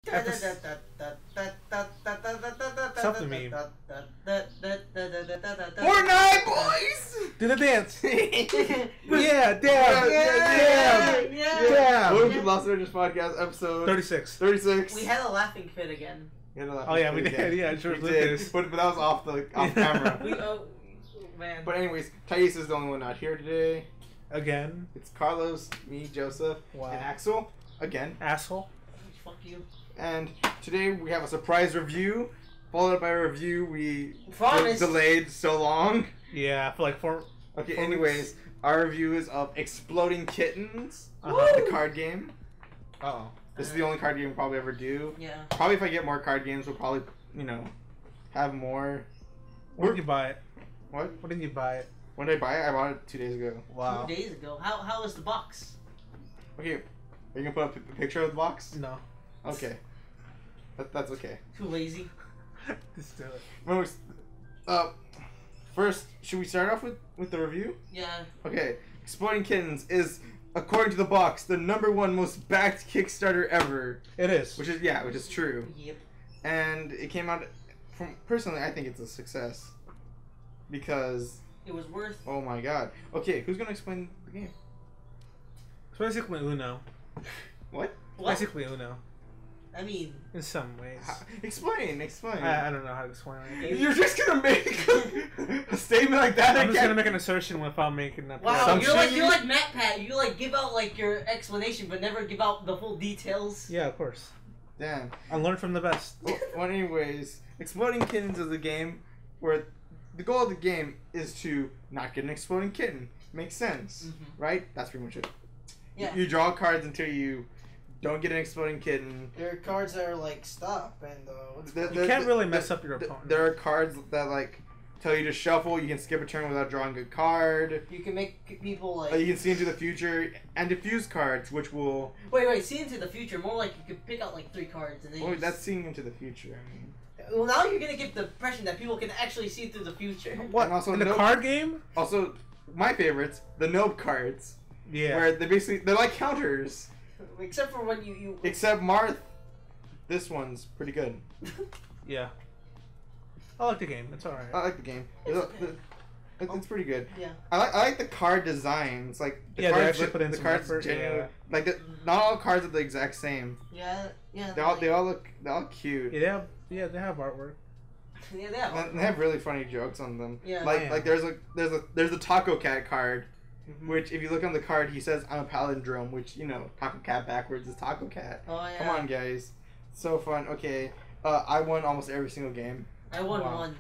Stop the meme. Fortnite boys! Do the dance. Yeah, damn. Welcome to Lost Avengers Podcast, episode 36. 36. We had a laughing fit again. Oh yeah, we did. Yeah, sure. We did. But that was off camera. Man. But anyways, Thais is the only one not here today. Again. It's Carlos, me, Joseph, Wow. and Axel. Again. Asshole. Fuck you. And today we have a surprise review, followed by a review we Promise. delayed so long. Yeah, for like 4. Okay, 4 anyways, weeks. our review is of Exploding Kittens, Uh-huh. the card game. Uh-oh. This is the only card game we'll probably ever do. Yeah. Probably if I get more card games, we'll probably, have more. Where did you buy it? What? When did you buy it? When did I buy it? I bought it 2 days ago. Wow. 2 days ago. How is the box? Okay, are you gonna put up a picture of the box? No. Okay. That's okay. Too lazy. Just do it. Anyways, first, should we start off with the review? Yeah. Okay, Exploding Kittens is, according to the box, the #1 most backed Kickstarter ever. It is. Which is true. Yep. And it came out personally, I think it's a success. Because, It was worth. oh my god. Okay, who's gonna explain the game? It's basically Uno. What? What? Basically Uno. I mean, In some ways. Explain. I don't know how to explain it. You're just gonna make a statement like that I'm just again? gonna make an assertion without making that. wow, Some you're shit. like Matt Pat. You like give out like your explanation, but never give out the full details. Yeah, of course. Damn. I learned from the best. Well, anyways, Exploding Kittens is a game where the goal of the game is to not get an exploding kitten. Makes sense, right? That's pretty much it. Yeah. You draw cards until you don't get an exploding kitten. There are cards that are like stop and You can't really mess up your opponent. There are cards that like tell you to shuffle. You can skip a turn without drawing a card. you can make people like You can see into the future and diffuse cards, which will. Wait. See into the future. More like you could pick out like 3 cards and then. Well, you that's seeing into the future. I mean. Well, now you're gonna give the impression that people can actually see through the future. What? And also In the nope. card game? Also, my favorites, the nope cards, Yeah. where they're like counters. Except for when you. Except Marth, this one's pretty good. Yeah. I like the game. It's alright. I like the game. It's okay. It's pretty good. Yeah. I like the card designs. Like the Yeah, they cards actually put in the some cards effort, genuinely yeah. like not all cards are the exact same. Yeah. They all look cute. Yeah, they have artwork. Yeah, they have. And they have really funny jokes on them. Yeah. Like there's a Taco Cat card, which if you look on the card he says I'm a palindrome, which Taco Cat backwards is Taco Cat. Oh yeah. Come on guys, so fun. Okay, I won almost every single game. I won Wow. 1.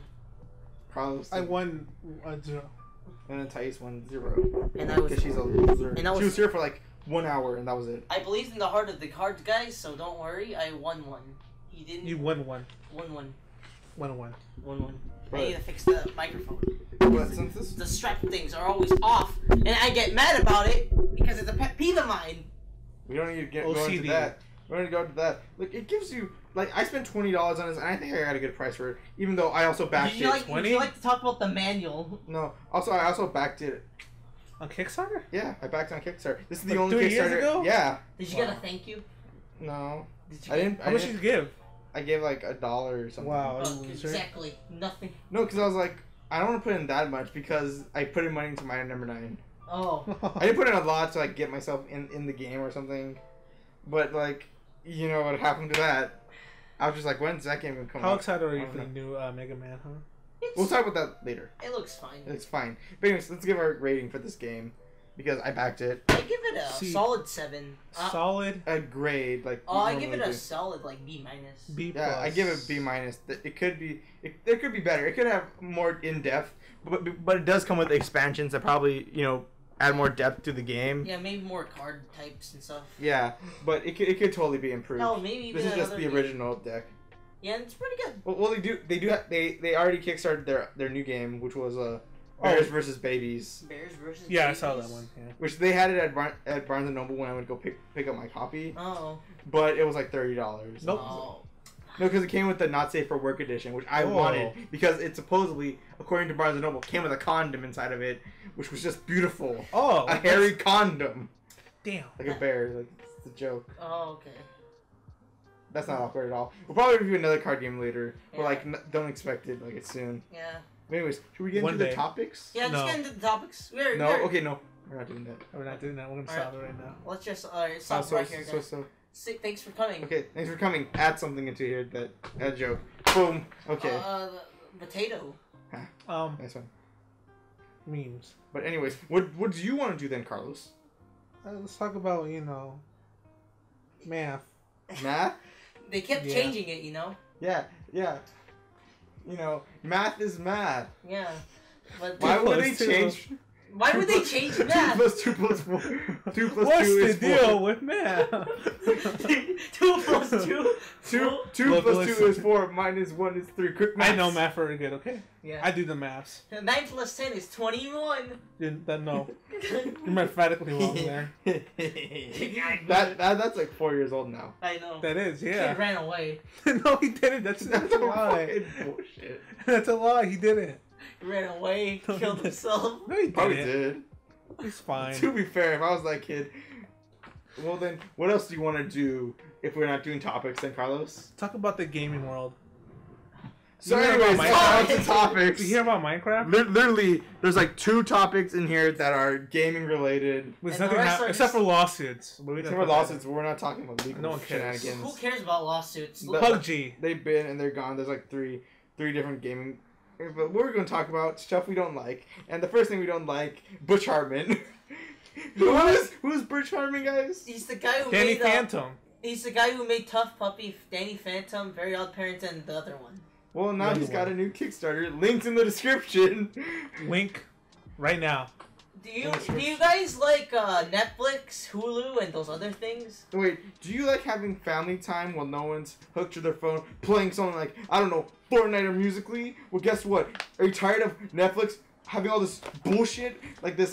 Probably. I won 0. And then Thais won 0. And I was. Because she's a loser. And I She was was. here for like 1 hour and that was it. I believed in the heart of the cards, guys. So don't worry. I won 1. He didn't. You won 1. Won 1. 1. I But- need to fix the microphone. But since this The strap things are always off, and I get mad about it because it's a pet peeve of mine. we don't need to go OCD. into that. We don't need to go into that. Look, it gives you like I spent $20 on this and I think I got a good price for it. Even though I also backed Would you it. like? Would 20? you like to talk about the manual? No. I also backed it. On Kickstarter? Yeah, I backed on Kickstarter. This is the Like only 3 Kickstarter. years ago? Yeah. Did you Wow. get a thank you? No. Did you I didn't. How much did you give? I gave like $1 or something. Wow. Oh, Loser. exactly nothing. No, because I was like, I don't want to put in that much because I put in money into my #9. Oh, I didn't put in a lot to like get myself in the game or something, but like, what happened to that? I was just like, when's that game gonna come How out? excited are I you don't for the know. new Mega Man, huh? We'll talk about that later. it looks fine. It's fine. But anyways, let's give our rating for this game because I backed it. I give it a See. solid 7. Solid A grade like. Oh, I you give it normally a do. solid like B minus. B+. Yeah, I give it B minus. It could be. It could be better. It could have more in depth, but it does come with expansions that probably add more depth to the game. Yeah, maybe more card types and stuff. Yeah, but it could totally be improved. Hell, maybe even This is just another the game. original deck. Yeah, it's pretty good. Well, they already kickstarted their new game, which was Bears versus Babies, Bears versus. Yeah, I saw Babies. that one. Yeah. which they had it at Barnes and Noble when I would go pick up my copy, Oh. but it was like $30. Nope. Oh. No, because it came with the not safe for work edition, which I Oh. wanted because it supposedly, according to Barnes and Noble, came with a condom inside of it, which was just beautiful. Oh, A hairy condom, damn. like a bear. Like it's a joke. Oh, okay. That's not awkward at all. We'll probably review another card game later. Yeah. But like, don't expect it like it's soon. Yeah. But anyways, should we get One into day. the topics? Yeah, No. let's get into the topics. No. Okay. No. We're not doing that. We're not doing that. We're gonna Alright. stop it right now. Let's just stop right here, guys. So. Thanks for coming. Okay. Thanks for coming. Add something into here. That a joke. Boom. Okay. The potato. Nice one. Memes. But anyways, what do you want to do then, Carlos? Let's talk about math. Math? They kept Yeah. changing it, you know. Yeah. Yeah. You know, math is math. Yeah. But Why would they plus two. change? why would they change 2 math? plus 2 plus 4. 2 plus What's 2 the is 4. deal with math? 2 plus 2. 2 Look, plus listen. 2 is 4. Minus 1 is 3. Quick math. I know math very good. Okay, Yeah. I do the maths. 9 plus 10 is 21. No, you're mathematically wrong there. That's like 4 years old now. I know. That is, Kid yeah. ran away. No, he didn't. That's a lie. fucking bullshit. That's a lie. He didn't. He ran away. No, he Killed didn't. himself. No, he Probably didn't. did. He's fine. To be fair, if I was that kid, well then, what else do you want to do if we're not doing topics then, Carlos? Talk about the gaming world. So You hear anyways, about on Minecraft? to topics. Did you hear about Minecraft? Literally, there's like 2 topics in here that are gaming related. There's And the nothing rest are except just- for lawsuits. But we Except can for talk about lawsuits, we're not talking about legal No one cares. shenanigans. Who cares about lawsuits? The- PUBG. They've been and they're gone. There's like three different gaming. But we're going to talk about stuff we don't like. And the first thing we don't like, Butch Hartman. Who's Butch Hartman, guys? He's the guy who Danny made Phantom. he's the guy who made Tough Puppy, Danny Phantom, Very Odd Parents, and the other one. Well, now Another he's got one. a new Kickstarter. Linked in the description. Wink. Right now. Do you guys like Netflix, Hulu, and those other things? Wait, do you like having family time while no one's hooked to their phone, playing something like, I don't know, Fortnite or Musically? Well, guess what? Are you tired of Netflix having all this bullshit? Like this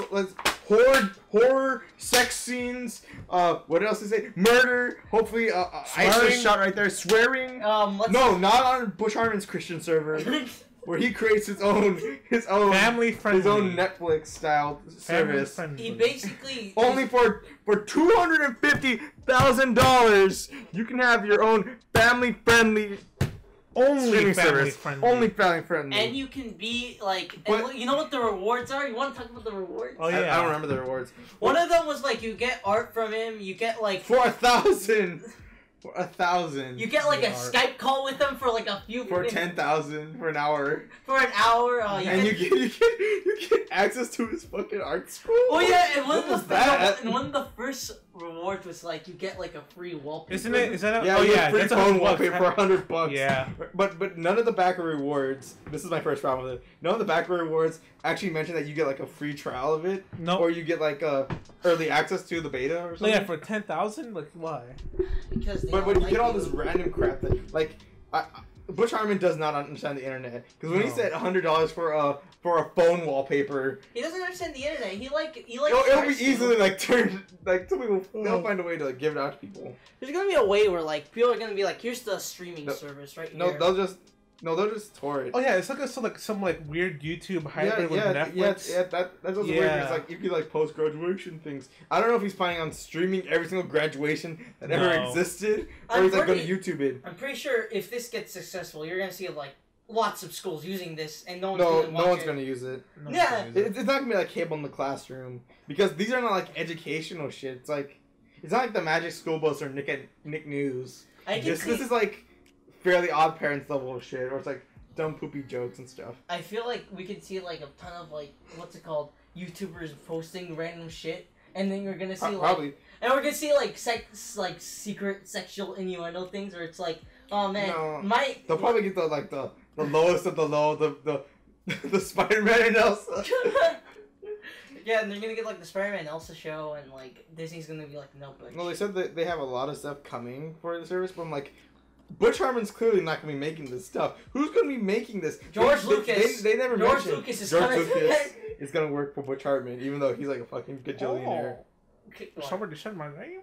horror, sex scenes, what else is it? Murder, hopefully, ISIS Swearing? shot right there, swearing. Let's No, not on Butch Hartman's Christian server, where he creates his own Family friendly. his own Netflix style Family service. friendly. he basically Only for $250,000, you can have your own family friendly Only streaming family service. friendly. Only family friendly. and you can be like, and But- look, you know what the rewards are? You want to talk about the rewards? Oh, I yeah. don't remember the rewards. One of them was like you get art from him. You get like For 1,000. For 1,000. you get like a Art. Skype call with them for like a few For minutes. 10,000 for an hour. For an hour. And you get access to his fucking art school. Oh yeah, and What was that? one of the first rewards was like you get like a free wallpaper. Isn't it? Is that? Yeah, Oh you yeah. get free That's phone $100. wallpaper for $100. Yeah. But none of the backer rewards. This is my first problem with it. None of the backer rewards actually mention that you get like a free trial of it, No. or you get like early access to the beta or Oh, something. yeah, for 10,000. Like why? Because they But don't you like get all you. this random crap that like Butch Hartman does not understand the internet, because when he No. said $100 for a phone wallpaper, He doesn't understand the internet. He like it'll be starts to- easily like turned like some people Oh. they'll find a way to like give it out to people. There's gonna be a way where like people are gonna be like, here's the streaming No, service right No, here. they'll just tore it. Oh yeah, it's like some like weird YouTube hybrid with Netflix. Yeah, that's also weird. Yeah. It's like you could like post graduation things. I don't know if he's planning on streaming every single graduation that ever No. existed, or I'm he's like going to pretty- YouTube it. I'm pretty sure if this gets successful, you're gonna see like lots of schools using this, and no one's No, gonna no watch one's it. going to use it. No, Yeah. It's not gonna be like cable in the classroom, because these are not like educational shit. It's not like the Magic School Bus or Nick News. I can This see. is like fairly Odd Parents level of shit, or it's like dumb poopy jokes and stuff. I feel like we could see like a ton of like what's it called, YouTubers posting random shit, and then you're gonna see like, Probably. and we're gonna see like secret sexual innuendo things, where it's like, oh man, No. my They'll probably get the lowest of the low, the Spider-Man and Elsa. Yeah, and they're gonna get like the Spider-Man Elsa show, and like Disney's gonna be like, no, but Well, they said that they have a lot of stuff coming for the service, but I'm like, Butch Hartman's clearly not going to be making this stuff. Who's going to be making this? George They- Lucas. They never George mentioned Lucas is George coming. Lucas is going to work for Butch Hartman, even though he's like a fucking gajillionaire. Oh, somebody said my name.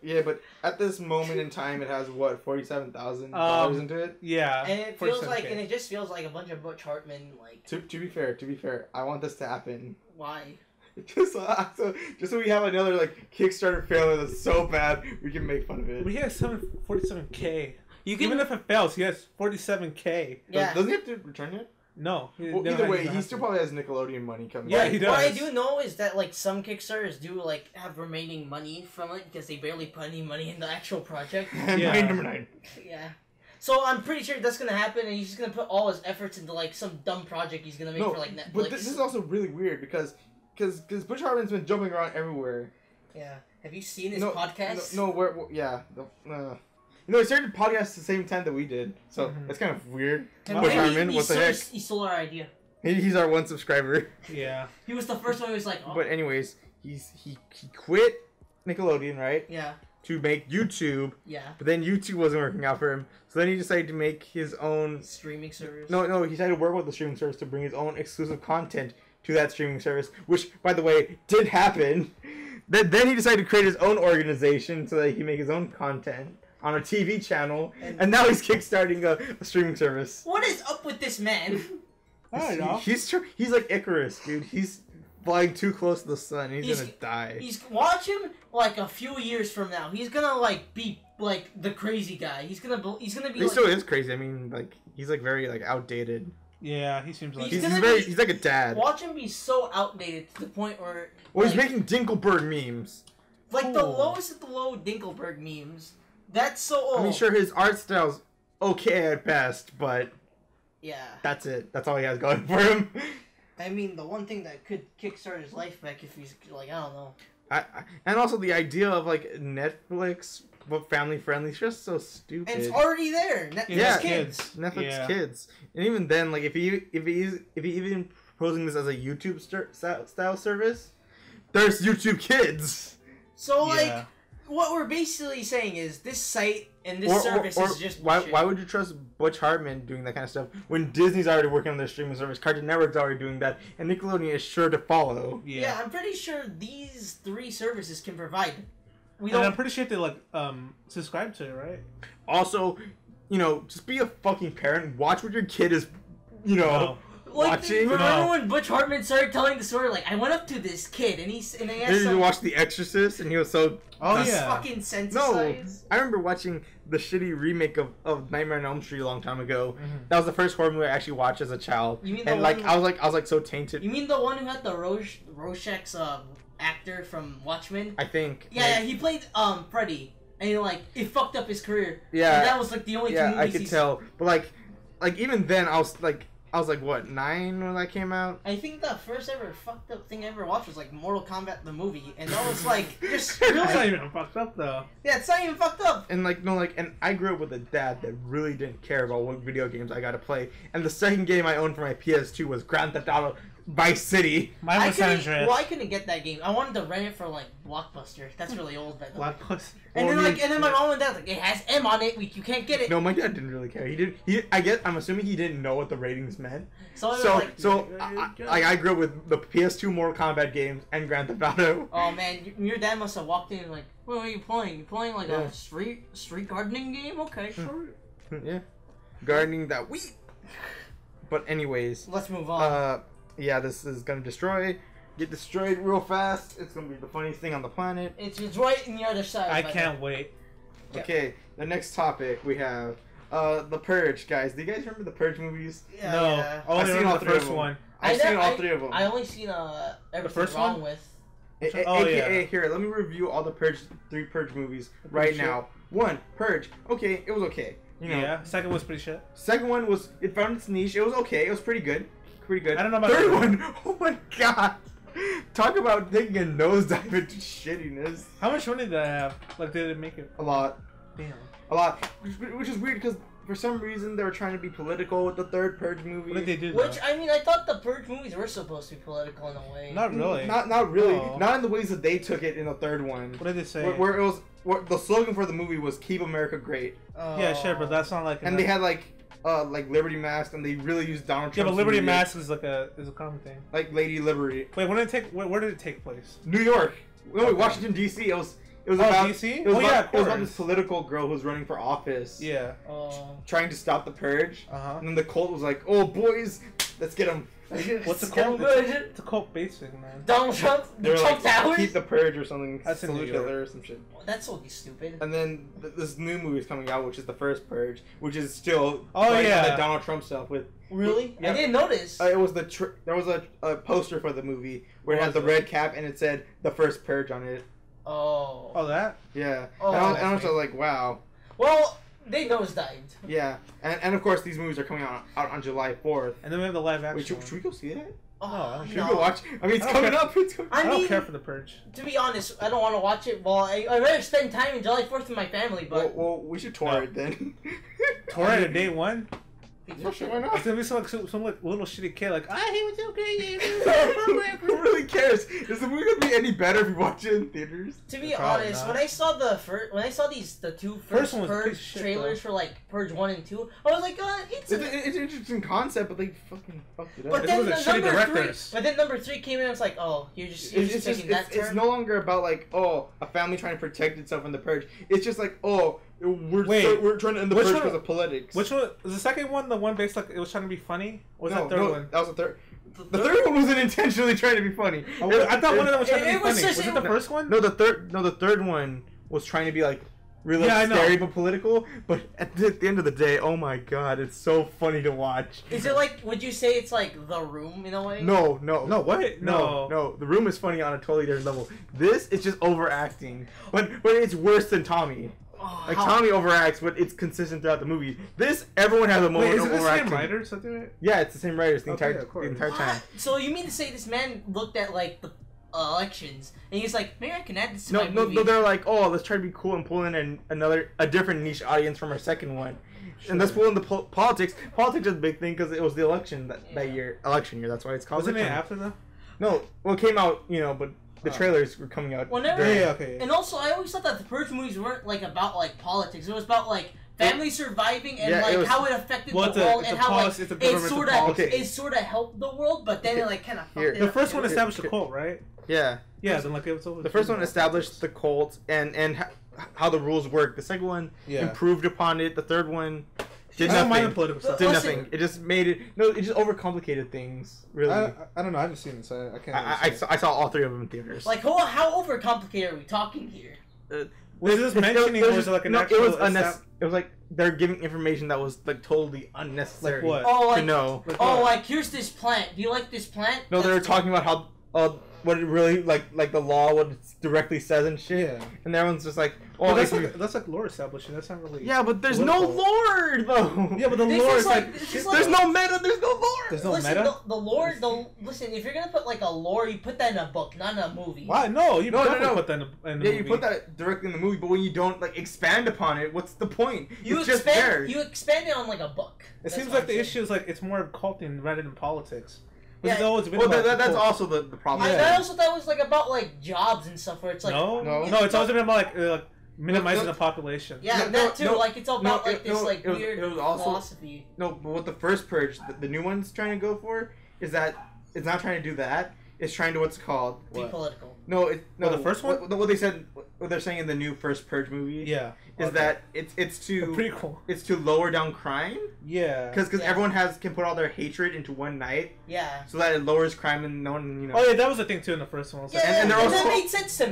Yeah, but at this moment in time, it has what, $47,000 into it. Yeah. And it feels 47K. like, and it just feels like a bunch of Butch Hartman, like, To be fair, I want this to happen. why? just so we have another like Kickstarter failure that's so bad we can make fun of it. But he has 47K. You can Even if it fails, he has 47K. yeah. Doesn't he have to return it? No. Well, either way, he still probably has Nickelodeon money coming. Yeah, back. he does. What I do know is that like some Kickstarters do like have remaining money from it because they barely put any money in the actual project. And Yeah. my number 9. Yeah. So I'm pretty sure that's gonna happen, and he's just gonna put all his efforts into like some dumb project he's gonna make No, for like Netflix. but this is also really weird because Butch Hartman's been jumping around everywhere. Yeah. Have you seen his No, podcast? No, yeah. You know, he started the podcast at the same time that we did, so Mhm. that's kind of weird. And Butch he- Hartman, he what the stole- heck? He stole our idea. He's our one subscriber. Yeah. He was the first one who was like, oh. But anyways, he quit Nickelodeon, right, Yeah. to make YouTube. Yeah. But then YouTube wasn't working out for him, so then he decided to make his own. Streaming service. No, he decided to work with the streaming service to bring his own exclusive content to that streaming service, which, by the way, did happen. Then he decided to create his own organization so that he can make his own content on a TV channel, and now he's kickstarting a streaming service. What is up with this man? I don't know. He's like Icarus, dude. He's flying too close to the sun. He's gonna die. Watch him like a few years from now. He's gonna like be like the crazy guy. He's gonna be. He like, still is crazy. I mean, like he's like very like outdated. Yeah, he seems like... He's He's gonna very. be- He's like a dad. Watch him be so outdated to the point where. Well, he's like, making Dinkelberg memes. like the Oh. lowest of the low Dinkelberg memes. That's so old. I mean, sure, his art style's okay at best, but Yeah. that's it. That's all he has going for him. I mean, the one thing that could kickstart his life back if he's like, I don't know. And also the idea of like Netflix but family friendly is just so stupid. And it's already there. Netflix Yeah. kids. Netflix Yeah. Kids, and even then, like if he even proposing this as a YouTube style service, there's YouTube Kids. So like, Yeah. what we're basically saying is this site and this service is just why bullshit. why would you trust Butch Hartman doing that kind of stuff when Disney's already working on their streaming service, Cartoon Network's already doing that, and Nickelodeon is sure to follow. Yeah, I'm pretty sure these 3 services can provide. We And I'm don't. pretty sure they like subscribe to it, right? Also, you know, just be a fucking parent. Watch what your kid is, you know. Like, watching. remember No. when Butch Hartman started telling the story? Like, I went up to this kid and he Did asked you some watch The Exorcist? And he was so. Oh, he's yeah. fucking sensitized. I remember watching the shitty remake of Nightmare on Elm Street a long time ago. Mhm. That was the first horror movie I actually watched as a child. You mean the And like one- I was like so tainted. You mean the one who had the Rorschach's actor from Watchmen? I think. Yeah, he played Freddy, and like it fucked up his career. Yeah. and that was like the only two Yeah, movies I could he's- tell. But like even then I was like what, 9 when that came out? I think the first ever fucked up thing I ever watched was like Mortal Kombat the movie, and that was like just That's not really even fucked up though. yeah, it's not even fucked up. And and I grew up with a dad that really didn't care about what video games I got to play. And the second game I owned for my PS2 was Grand Theft Auto Vice City. Mine I was San couldn't, Andreas. well, I couldn't get that game. I wanted to rent it for like Blockbuster. That's really old, by the way. Blackbuster. And Well, then you- and then my mom and dad like it has M on it. You can't get it. No, my dad didn't really care. I'm assuming he didn't know what the ratings meant. So I was So like, I grew up with the PS2 Mortal Kombat games and Grand Theft Auto. oh man, your dad must have walked in and like, what are you playing? You playing like Yeah. a street gardening game? Okay, sure. Yeah, gardening that wheat. But anyways, Let's move on. yeah, this is gonna get destroyed real fast. It's gonna be the funniest thing on the planet. It's right in the other side. I by the can't wait. Yeah. Okay, the next topic we have The Purge, guys. Do you guys remember the Purge movies? Yeah, No, yeah. I only I've seen remember all the 3 of first them. one. I've seen all 3 of them. I only seen Everything first Wrong one? With. Oh, AKA, yeah. here, let me review all the 3 Purge movies right shit. now. 1, Purge. Okay, it was okay. You know. Yeah, second was pretty shit. Second one was, it found its niche. It was okay. It was pretty good. Pretty good. I don't know about Third that. one, oh my god. Talk about taking a nosedive into shittiness. How much money did I have? Like, did it make it? A lot. Damn. A lot. Which is weird because for some reason they were trying to be political with the third Purge movie. What did they do? Which though? I mean, I thought the Purge movies were supposed to be political in a way. Not really. Not really. Oh. Not in the ways that they took it in the third one. What did they say? Where it was, the slogan for the movie was "Keep America Great," Yeah, sure, but that's not like. and they had like Liberty Mask, and they really used Donald Yeah, Trump. but Liberty Mask is a common thing. like Lady Liberty, Wait, when did it take? Where did it take place? New York. No, Okay. Washington D.C. It was Oh, about DC? It was Oh, about, yeah, of it was about course. this political girl who was running for office. Yeah. Oh. Trying to stop the purge. Uh huh. And then the cult was like, "Oh, boys, Let's get him. What's it So called? good. It's a cult basic, man. Donald Trump, They were Trump like, Towers. keep the purge or something. That's in Salute New York. Hitler or some shit. That's so stupid. And then this new movie is coming out, which is the first Purge, which is still Oh, like yeah. the Donald Trump stuff with. Really? Yeah. I didn't notice. It was there was a poster for the movie where it What had the was it? red cap and it said the first Purge on it. Oh. Oh, that? Yeah. Oh, and I was that's just like, wow. Well, they nosedived. Yeah. And of course these movies are coming out on July 4th. And then we have the live Wait, action. should we go see that? Oh, No, I don't Should care. we go watch? I mean, it's I don't coming care. up. It's coming. I I don't mean- care for the purge. To be honest, I don't want to watch it. Well, I'd rather spend time in July 4th with my family, but Well, we should tour No. it then. Tour it at day one. Yeah, sure, why not? It's gonna be some like little shitty kid like I hate what you Who really cares? Is the movie gonna be any better if you watch it in theaters? to be Probably honest, not. when I saw the two First first one was a piece Purge of shit, trailers for like Purge 1 and 2, I was like, it's It's an interesting concept, but they fucking fucked it up. But This then was a the shitty number directors. three, but then number 3 came in. I was like, oh, you're just taking that it's turn. no longer about like, oh, a family trying to protect itself from the purge. It's just like, oh, we're trying to end the Which purge one- because of politics. Which one was the second one? The one based like it was trying to be funny? Or was that third one? That was the third. The third one wasn't intentionally trying to be funny. Oh, I thought one of them was trying to it be was funny. just- Was it the first one? No, the third one was trying to be like really Yeah, I know. scary but political. But at the end of the day, oh my god, it's so funny to watch. Is it like? Would you say it's like The Room in a way? No. No, what? No. The Room is funny on a totally different level. This is just overacting, but it's worse than Tommy. Oh, Like how- Tommy overacts, but it's consistent throughout the movie. This everyone has a Wait, moment is of it the overacting. same writers that do it? Yeah, it's the same writers the Okay, entire of course. the entire time. What? So you mean to say this man looked at like the elections and he's like, maybe I can add this to No, my no, movie. no. They're like, oh, let's try to be cool and pull in a different niche audience from our second one, and let's pull in the politics. Politics is a big thing because it was the election that Yeah. year. Election year. That's why it's called. Wasn't it election. after though? No, well, it came out, but the Oh. trailers were coming out. Whenever- during- Yeah, okay. And also, I always thought that the Purge movies weren't like about like politics. It was about like family surviving and Yeah, it like was- how it affected Well, the world it's and a how policy, like it's a it governmental sort of policy. Okay. it sort of helped the world, but then it like kind of Here. fucked it The up. first one too. established the cult, right? Yeah. Yeah, then like it was over. The first one established the cult and how the rules work. The second one Yeah. improved upon it. The third one did I don't mind the nothing. political stuff. Did Listen. nothing. It just made it. No, it just overcomplicated things. Really. I don't know. I haven't seen it, so I can't. I saw all three of them in theaters. Like how overcomplicated are we talking here? Was this mentioning or was it like an actual? It was It was like they're giving information that was like totally unnecessary. Like what? Oh, To like know. oh, like here's this plant. Do you like this plant? No, they were talking about how what it really like the law, what it directly says and shit. Yeah. And everyone's just like, Well, oh, that's like lore establishing. That's not really. yeah, but there's no political. lore though. Yeah, but the This lore is is like- like. this is shit- like- There's no meta. There's no lore. There's no Listen, meta. the lore. Listen, if you're gonna put like a lore, you put that in a book, not in a movie. Why? No, you No, no, definitely no. put that in the Yeah, movie. you put that directly in the movie, but when you don't like expand upon it, what's the point? You it's just there. expand it on like a book. It That's seems what like I'm the saying. issue is like it's more of culting rather than politics. Which Yeah. has always been Well, about that's cult. also the problem. Yeah. I also thought it was like about like jobs and stuff, where it's like no, No. no, it's always been about like minimizing No, the population. yeah, No, that too. no, like it's all about no, like this no, like it was- weird it was also- philosophy. No, but what the first purge, the new one's trying to go for, is that it's not trying to do that. It's trying to what's it called. Be What? political. No, no. Oh, the first one? What they said, what they're saying in the new first purge movie, Yeah, is okay. that it's The to prequel. it's to lower down crime Yeah. because Yeah. everyone can put all their hatred into one night, Yeah. so that it lowers crime and no one Oh yeah, that was the thing too in the first one. It was Yeah, like, and they're that also- made sense to me.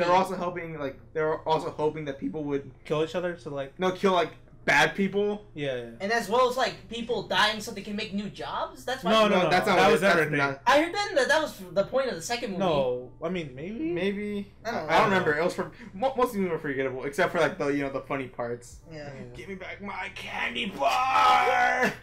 they're also hoping that people would kill each other. So like, kill like bad people. yeah. And as well as like people dying so they can make new jobs. That's why. No, that's not that what was that's everything. not- I heard then that was the point of the second movie. No, I mean maybe. Maybe I don't I don't know. remember. It was for most of them were forgettable, except for like the funny parts. Yeah. Give me back my candy bar.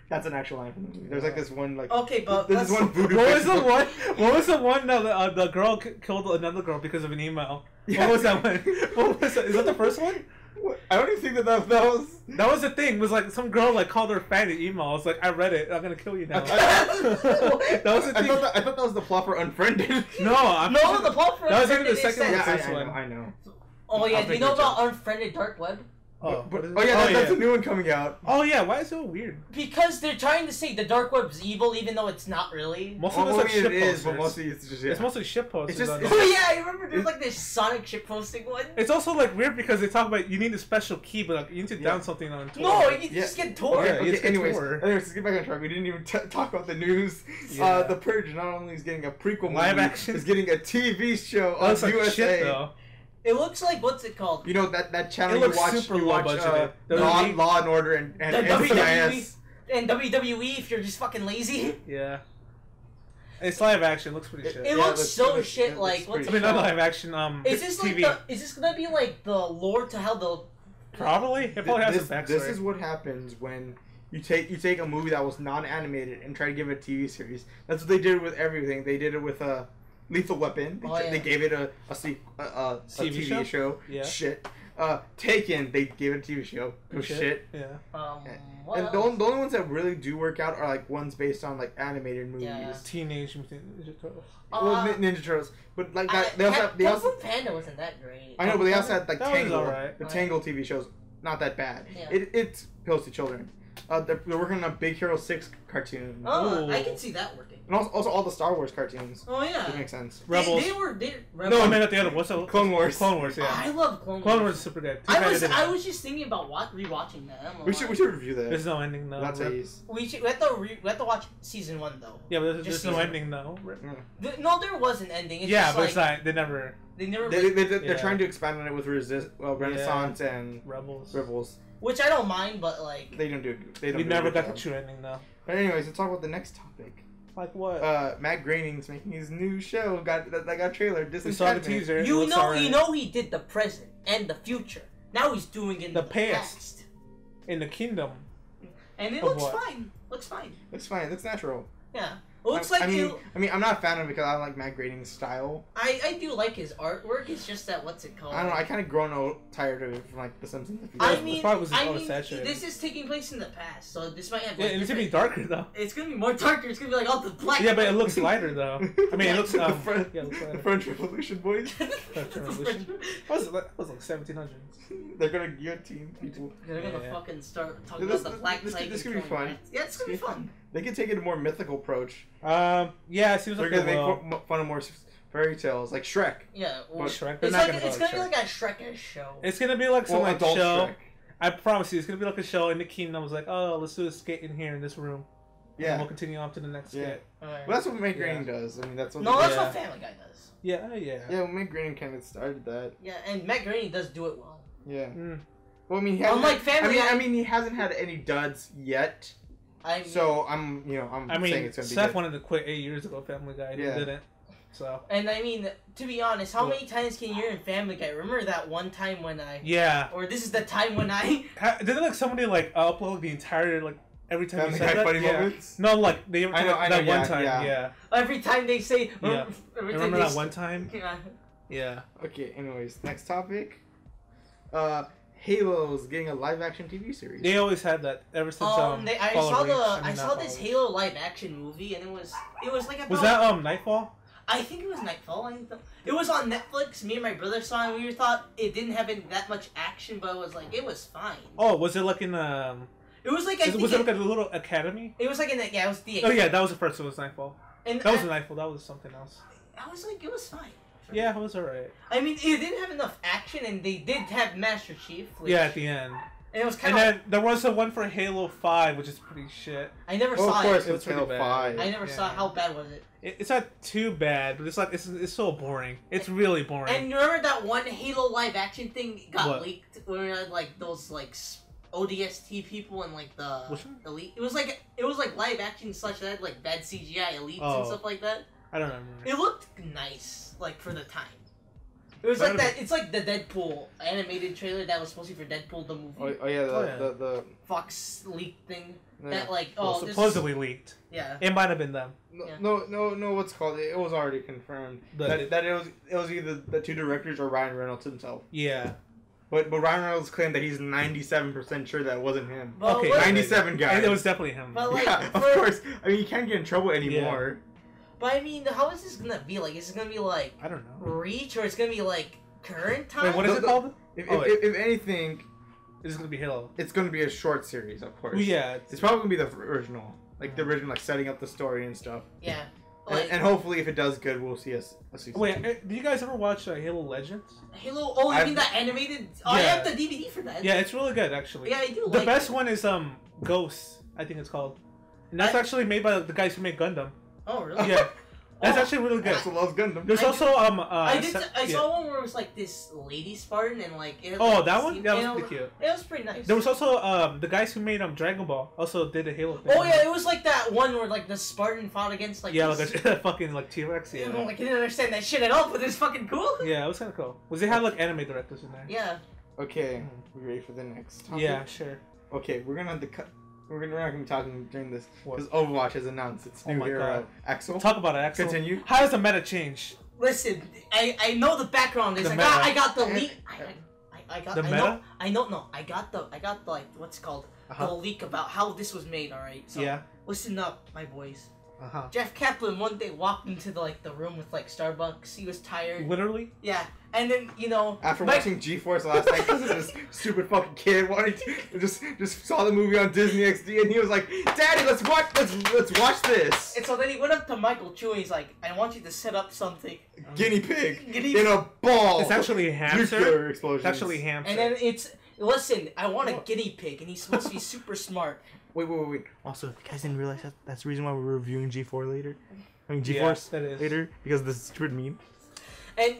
That's an actual line from the movie. There's like this one like Okay, but this is let's- one voodoo. What was the Facebook- one? What was the one? that the girl killed another girl because of an email. Yeah. What was that one? What was that? Is that the first one? What? I don't even think that was. That was the thing. Was like some girl like called her fan in email. I was like, I read it. I'm gonna kill you now. I- that was the I thing. thought that was the plot for Unfriended. No, I'm No, the plot for That was Unfriended even the makes second sense. one. Yeah, First one. I know. Oh yeah, I'll do you think know you're about Unfriended Dark Web? Oh, But, what is it? oh yeah, that's yeah. a new one coming out. Oh yeah, why is it so weird? Because they're trying to say the dark web's evil, even though it's not really. Most of Well, it's like ship it is, posters. but mostly it's just It's mostly ship posters. just- on it's it. Oh yeah, I remember there's like this Sonic ship posting one. It's also like weird because they talk about you need a special key, but like you need to down something on Tor. No, you Yeah. just get torn. Yeah, Okay, it's anyways, Tor. let's get back on track. We didn't even talk about the news. Yeah. The Purge not only is getting a prequel Live movie, action? is getting a TV show That on looks like USA. shit though. It looks like what's it called? You know that channel It you looks watch, super you low watch budgeted. Law and Order and The NCIS. And WWE if you're just fucking lazy. Yeah. It's live action. It looks pretty shit. It Yeah, looks that's- so that's- shit. that's Like what's pretty I mean, it not called? live action. Is this like TV. is this gonna be like the lore to how the Probably. It probably has some backstory. This is what happens when you take a movie that was non-animated and try to give it a TV series. That's what they did with everything. They did it with Lethal Weapon. Oh, yeah. They gave it a TV TV show? show. Yeah. Shit. Taken. They gave it a TV show. It was shit. Yeah. what And else? the only ones that really do work out are like ones based on like animated movies. Yeah. Teenage Mutant Ninja Turtles. Well, Ninja Turtles, but like that, they also Kung have, Fu Panda wasn't that great. I know, but they also had like That was Tangle. alright. The Tangle TV shows not that bad. Yeah. It appeals to children. They're working on a Big Hero 6 cartoon. Oh, I Ooh. can see that working. And also all the Star Wars cartoons. Oh yeah. That makes sense. Rebels. They were No, Rebels. I meant at the other. What's the Clone Wars. Clone Wars. Yeah. I love Clone Wars. Clone Wars is super good. Too I bad it was didn't- I was just thinking about rewatching that. I don't know We why. should review that. There's no ending though. That's ace. We have to watch season 1 though. Yeah, but there's Just no season- ending though. No, there was an ending. It's Yeah, just but like, it's not. They never they never They're Yeah. trying to expand on it with Renaissance and Rebels. Rebels. which I don't mind, but like They don't do. They don't. We do never a good got the job. true ending though. But anyways, let's talk about the next topic. Like what? Matt Groening's making his new show. Got a trailer. we saw the Disenchantment. teaser. It you looks know alright. he did the present and the future. Now he's doing it in The the past. past. in the kingdom. And it Of looks what? fine. Looks fine. Looks fine. Looks natural. Yeah. It looks like I mean, I'm not a fan of it because I don't like Matt Groening's style. I do like his artwork. It's just that what's it called? I don't know. I kind of grown tired of it from like The Simpsons. I It's mean, probably I always mean, saturated. this is taking place in the past, so this might have. Yeah, Like, it needs to be different- darker though. It's gonna be more darker. It's gonna be like all the black. Yeah, but it looks lighter though. I mean, it looks. the, French, yeah, it looks the lighter. French Revolution boys. French Revolution. That was like 1700s. They're gonna guillotine people. They're gonna Yeah. fucking start talking This- about the black this- Tiger this could be killing fun. rats. Yeah, it's gonna be fun. They could take it a more mythical approach. Yeah, it seems They're like gonna they will. make fun of more fairy tales, like Shrek. Yeah, well, But Shrek. they're it's not like gonna it's call gonna it be like a Shrek-ish show. It's gonna be like some Well, like adult show. Shrek. I promise you, it's gonna be like a show in the kingdom. Was like, oh, let's do a skit in here in this room. And Yeah. we'll continue on to the next Yeah. skit. Alright. Well, that's what Matt Yeah. Groening does. I mean, that's what. No, they that's do. Yeah. what Family Guy does. Yeah, yeah. Yeah, well, Matt Groening kind of started that. Yeah, and Matt Groening does do it well. Yeah. Mm. Well, I mean, he hasn't Unlike Family Guy- I mean, he hasn't had any duds yet. I mean, So I'm I saying mean, it's gonna be Seth good. wanted to quit 8 years ago. Family Guy, and Yeah. he didn't. So and I mean, to be honest, how What? many times can you hear in Family Guy? Remember that one time when I, yeah, or this is the time when I, didn't like somebody like upload the entire like every time Family you said Guy that? funny Yeah. moments. No, like they were I know, that yeah, one time. yeah. Yeah, every time they say, Yeah. every time remember they that one time? Yeah. Yeah. Okay. Anyways, next topic. Halo's getting a live action TV series. They always had that ever since. I Fall saw of Reach. I mean, saw not this Fall of Halo live action movie, and it was like about. Reach. Was that Nightfall? I think it was Nightfall. It was on Netflix. Me and my brother saw it. We thought it didn't have that much action, but it was fine. Oh, was it like in It was like was it like a little academy? it was like in the, yeah, it was the. Oh yeah, that was the first. It was Nightfall. And That was Nightfall. That was something else. I was like, it was fine. Yeah, it was alright. I mean, it didn't have enough action, and they did have Master Chief. Which, Yeah, at the end. and it was kind And of. then there was the one for Halo 5, which is pretty shit. I never Oh, saw of course, it. it's pretty Halo bad. 5. I never saw Yeah. it. How bad was it? It's not too bad, but it's like it's so boring. It's really boring. And you remember that one Halo live action thing got What? leaked where we had like those like ODST people and like the Which one? elite. It was like live action / that had like bad CGI elites Oh. and stuff like that. I don't remember. It looked nice, like for the time. It was Better like that. It's like the Deadpool animated trailer that was supposed to be for Deadpool the movie. Oh yeah, Oh, yeah. the Fox leaked thing. yeah. That like Well, this is- supposedly leaked. yeah. It might have been them. No, Yeah. no, what's called it? It was already confirmed The- that it was either the two directors or Ryan Reynolds himself. Yeah. But Ryan Reynolds claimed that he's 97% sure that wasn't him. But Okay, what- 97 guys. It was definitely him. But, like, yeah, of for- course. I mean, you can't get in trouble anymore. But I mean, how is this gonna be? Like, is it gonna be like I don't know. Reach or it's gonna be like current time? Wait, what is it The- called? If, Oh, if anything, It's gonna be Halo. It's gonna be a short series, of course. Well, yeah. It's probably gonna be the original, like the original, like setting up the story and stuff. Yeah. And hopefully, if it does good, we'll see a season. Wait, do you guys ever watch Halo Legends? Halo. Oh, you mean that animated? Oh, I Yeah. have the DVD for that. Yeah, it's really good actually. Yeah, I do. The like best it. one is Ghosts, I think it's called, and that's I- actually made by the guys who made Gundam. Oh, really? Yeah, that's Oh. actually really good. Also loves Gundam. There's I also I yeah. saw one where it was like this lady Spartan and like. It had, Oh, like, that this one? scene- Yeah, that was and pretty cute. It was pretty nice. There was also the guys who made Dragon Ball also did a Halo thing. Oh yeah, it was like that one where like the Spartan fought against like. Yeah, this, like a fucking like T-Rex. Yeah. Like, I didn't understand that shit at all, but it's fucking cool. Yeah, it was kind of cool. Was they had like anime directors in there? Yeah. Okay, we ready for the next topic? Yeah, sure. Okay, we're gonna have to cut. We're not gonna be talking during this What? because Overwatch has announced its Oh new my hero, God. Axel. Talk about it, Axel. Continue. How does the meta change? Listen, I know the background is The I got the meta. leak. I got The I meta? know I know no I got the like what's it called Uh-huh. the leak about how this was made. All right. So Yeah. listen up, my boys. Uh huh. Jeff Kaplan one day walked into the room with like Starbucks. He was tired. Literally. Yeah, and then After Mike- watching G-Force last night because of this stupid fucking kid wanting to just saw the movie on Disney XD and he was like, "Daddy, let's watch this." And so then he went up to Michael Chu and he's like, "I want you to set up something." Guinea pig Guinea- in a ball. It's actually a hamster. Nuclear explosions. It's actually a hamster. And then it's listen, I want a guinea pig, and he's supposed to be super smart. Wait. Also, if you guys didn't realize that's the reason why we're reviewing G4 later. I mean G-Force that is. later because of this stupid meme. And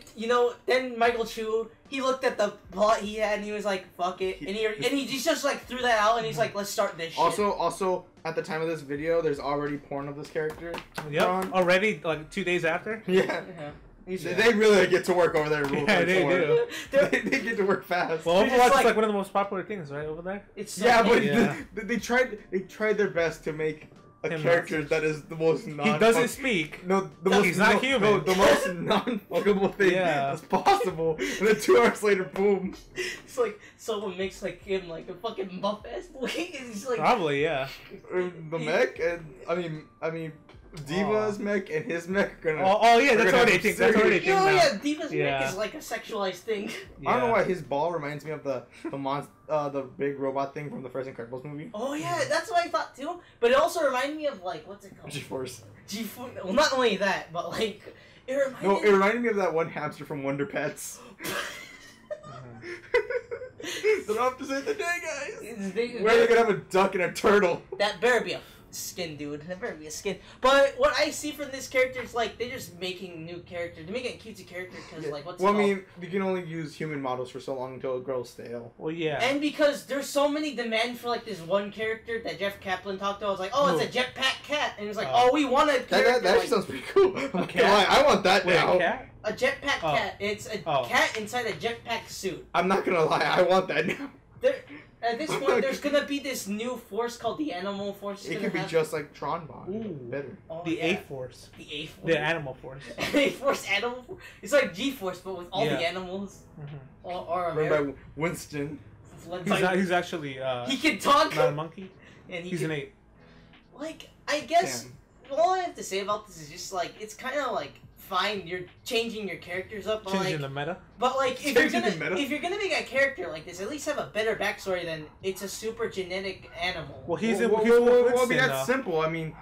then Michael Chu, he looked at the plot he had and he was like, "Fuck it," and he just like threw that out and he's like, "Let's start this." Shit. Also, at the time of this video, there's already porn of this character. Yep. Drawn. Already, like 2 days after. Yeah. Yeah. They really get to work over there. in Rule Yeah, they 34. do. they get to work fast. Well, They're just Overwatch is like- like one of the most popular things, right, over there. It's so Yeah, but Yeah. they tried their best to make a Him character not- that is the most non. He doesn't speak. No, the No, most he's not human. No, the most non-fuckable thing Yeah. as possible. And then 2 hours later, boom. it's like someone makes like him like a fucking buff ass boy. He's like, Probably, yeah. The mech and I mean, Diva's mech and his mech are gonna. Oh yeah, We're that's gonna what they have think. That's what they serious- think oh now. yeah, Diva's Yeah. neck is like a sexualized thing. I don't know Yeah. why his ball reminds me of the the big robot thing from the first Incredibles movie. Oh yeah, that's what I thought too. But it also reminded me of like what's it called? G-Force. G4. Well, not only that, but like it reminded. No, it reminded me of that one hamster from Wonder Pets. Don't have to save the day, guys. Where are they gonna have a duck and a turtle? That better be a skin, dude. That better be a skin. But what I see from this character is like they're just making new characters. They're making a cutesy character because like what's it Well, I called? mean, you can only use human models for so long until it grows stale. Well, yeah. And because there's so many demands for like this one character that Jeff Kaplan talked to, I was like, oh, it's a jetpack cat, and it's like, Oh. oh, we want a character That actually like, sounds pretty cool. I'm not gonna cat? lie, I want that Wait, now. a cat? a jetpack Oh. cat. It's a Oh. cat inside a jetpack suit. I'm not gonna lie, I want that now. There, at this point, there's gonna be this new force called the Animal Force. It's It gonna could be have- just like Tron Bond, Ooh. better. oh, The yeah. A Force. The A Force. The Animal Force. A Force Animal Force. It's like G Force, but with all Yeah. the animals. Mhm. Or Run by Winston. led He's by- not. He's actually he can talk. not a monkey. And he He's can, an ape. like I guess Damn. all I have to say about this is just like it's kind of like fine you're changing your characters up, but Changing like the meta. if you're Changing the gonna meta? if you're gonna make a character like this, at least have a better backstory than it's a super genetic animal. Well, he's Well, in. well, He's well, with I mean, Winston, that's though. simple. I mean,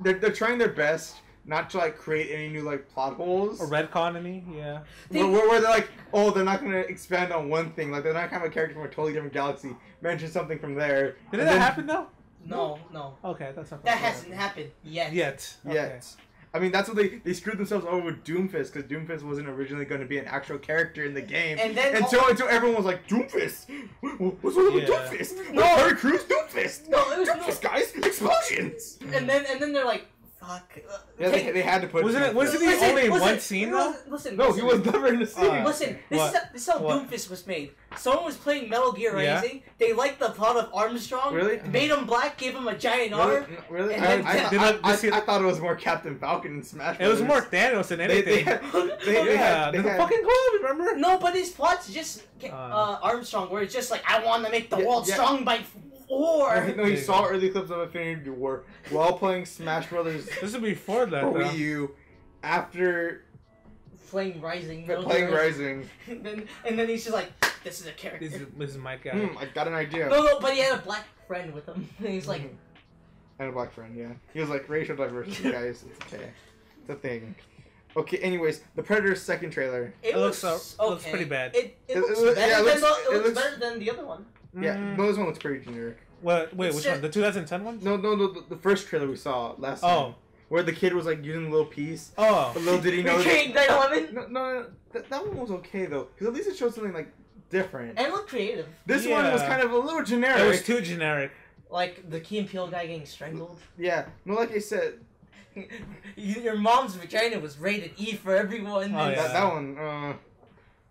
they're trying their best not to like create any new like plot holes. Or Redcon any, yeah. Where they're like, oh, they're not gonna expand on one thing. Like they're not gonna have a character from a totally different galaxy mention something from there. Did and that then- happen though? No, Okay, that's not. that hasn't happened yet. Yet. Okay. Yet. I mean, that's what they screwed themselves over with Doomfist because Doomfist wasn't originally going to be an actual character in the game. And then until everyone was like, Doomfist? What's wrong with Yeah. Doomfist? No. Terry Crews, Doomfist. No, it was Doomfist, guys, explosions. and then they're like, fuck. Yeah, they had to put. Wasn't it? Wasn't he Listen, only in listen, one scene though? Listen, No, he listen. was never in the series. Listen, this What? is how What? Doomfist was made. Someone was playing Metal Gear Yeah. Rising. They liked the plot of Armstrong. Really? Made him black, gave him a giant arm. Really? And then- I thought it was more Captain Falcon and Smash. It was Brothers. more Thanos than They anything. had, Yeah, they the had- fucking glove, remember? No, but his plot's just Armstrong, where it's just like I want to make the Yeah, world yeah. strong by war. No, he There you saw go. early clips of Infinity War while playing Smash Brothers This is before that, for though. Wii U after Flame Rising. playing Rising. and then he's just like, this is a character. This is my guy. I got an idea. No, but he had a black friend with him. And he's like, And a black friend, yeah. He was like, racial diversity, guys. It's okay. It's a thing. Okay, anyways, the Predator's second trailer. it looks okay. pretty bad. It It- looks it- better yeah, it than looks- it it looks looks- better than the other one. Yeah, no, this one looks pretty generic. What? Wait, It's which just- one? The 2010 one? No, the first trailer we saw last time. Oh. Where the kid was like using a little piece. Oh. But little did he know Recreating 9/11 No, that one was okay though. Because at least it showed something like different. and look creative. This one was Yeah. kind of a little generic. It was too generic. Like the Key and Peele guy getting strangled. Yeah, no, like I said, Your mom's vagina was rated E for everyone. Oh, yeah. that one,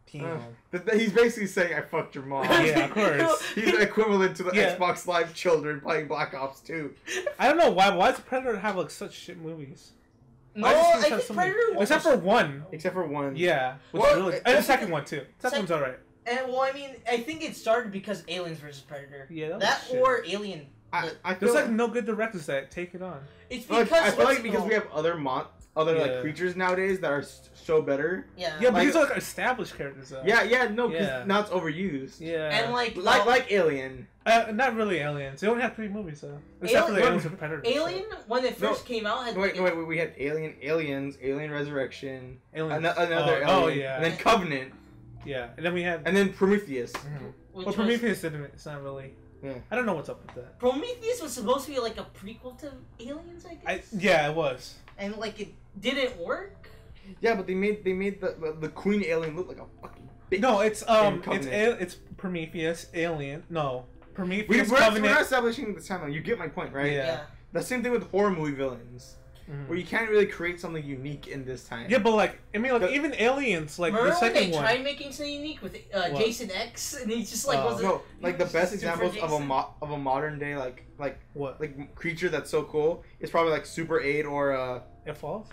Teen Uh, Mom. he's basically saying I fucked your mom. Yeah, of course. He's equivalent to the Yeah. Xbox Live children playing Black Ops 2. I don't know why. Why does Predator have like such shit movies? No, Why does I this have think so many- Predator Except for one. Except for one. Yeah. Which Well, is really, it- and the second one too. Second one's alright. And well, I mean, I think it started because Aliens versus Predator. Yeah, that, That was shit. or Alien. I feel There's like like, no good directors that take it on. It's because I feel what's like it because we called? have other Yeah. like creatures nowadays that are so better. Yeah. Yeah, but Like- these are like established characters though. Yeah, no, because Yeah. now it's overused. Yeah. And like Like Alien. Not really Aliens. They only have 3 movies though. Except for the Alien- Aliens and Predators. Alien, when it first came out, had Wait, we had Aliens, Alien Resurrection, Aliens. another Oh, Alien, yeah. and then Covenant, Yeah, and then we had. and then Prometheus. Mhm. which Well, was- Prometheus didn't. It's not really. Yeah. I don't know what's up with that. Prometheus was supposed to be like a prequel to Aliens, I guess. Yeah, it was. And like it didn't work. Yeah, but they made the Queen Alien look like a fucking bitch. No, it's Covenant. it's Prometheus, Alien. No, we're Prometheus, not Covenant. establishing the timeline. You get my point, right? Yeah. The same thing with horror movie villains, Mhm. where you can't really create something unique in this time. Yeah, but like I mean, like The- even Aliens, like Remember the when they second one. tried making something unique with What? Jason X, and he just like Oh. wasn't. No, like the best Super examples of Jason. a modern day like What? creature that's so cool is probably like Super 8 or It falls.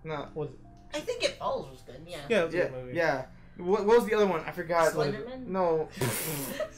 no Was it? I think It Follows was good. Yeah. Yeah, it was a yeah good movie. yeah. What was the other one? I forgot. Slenderman? No.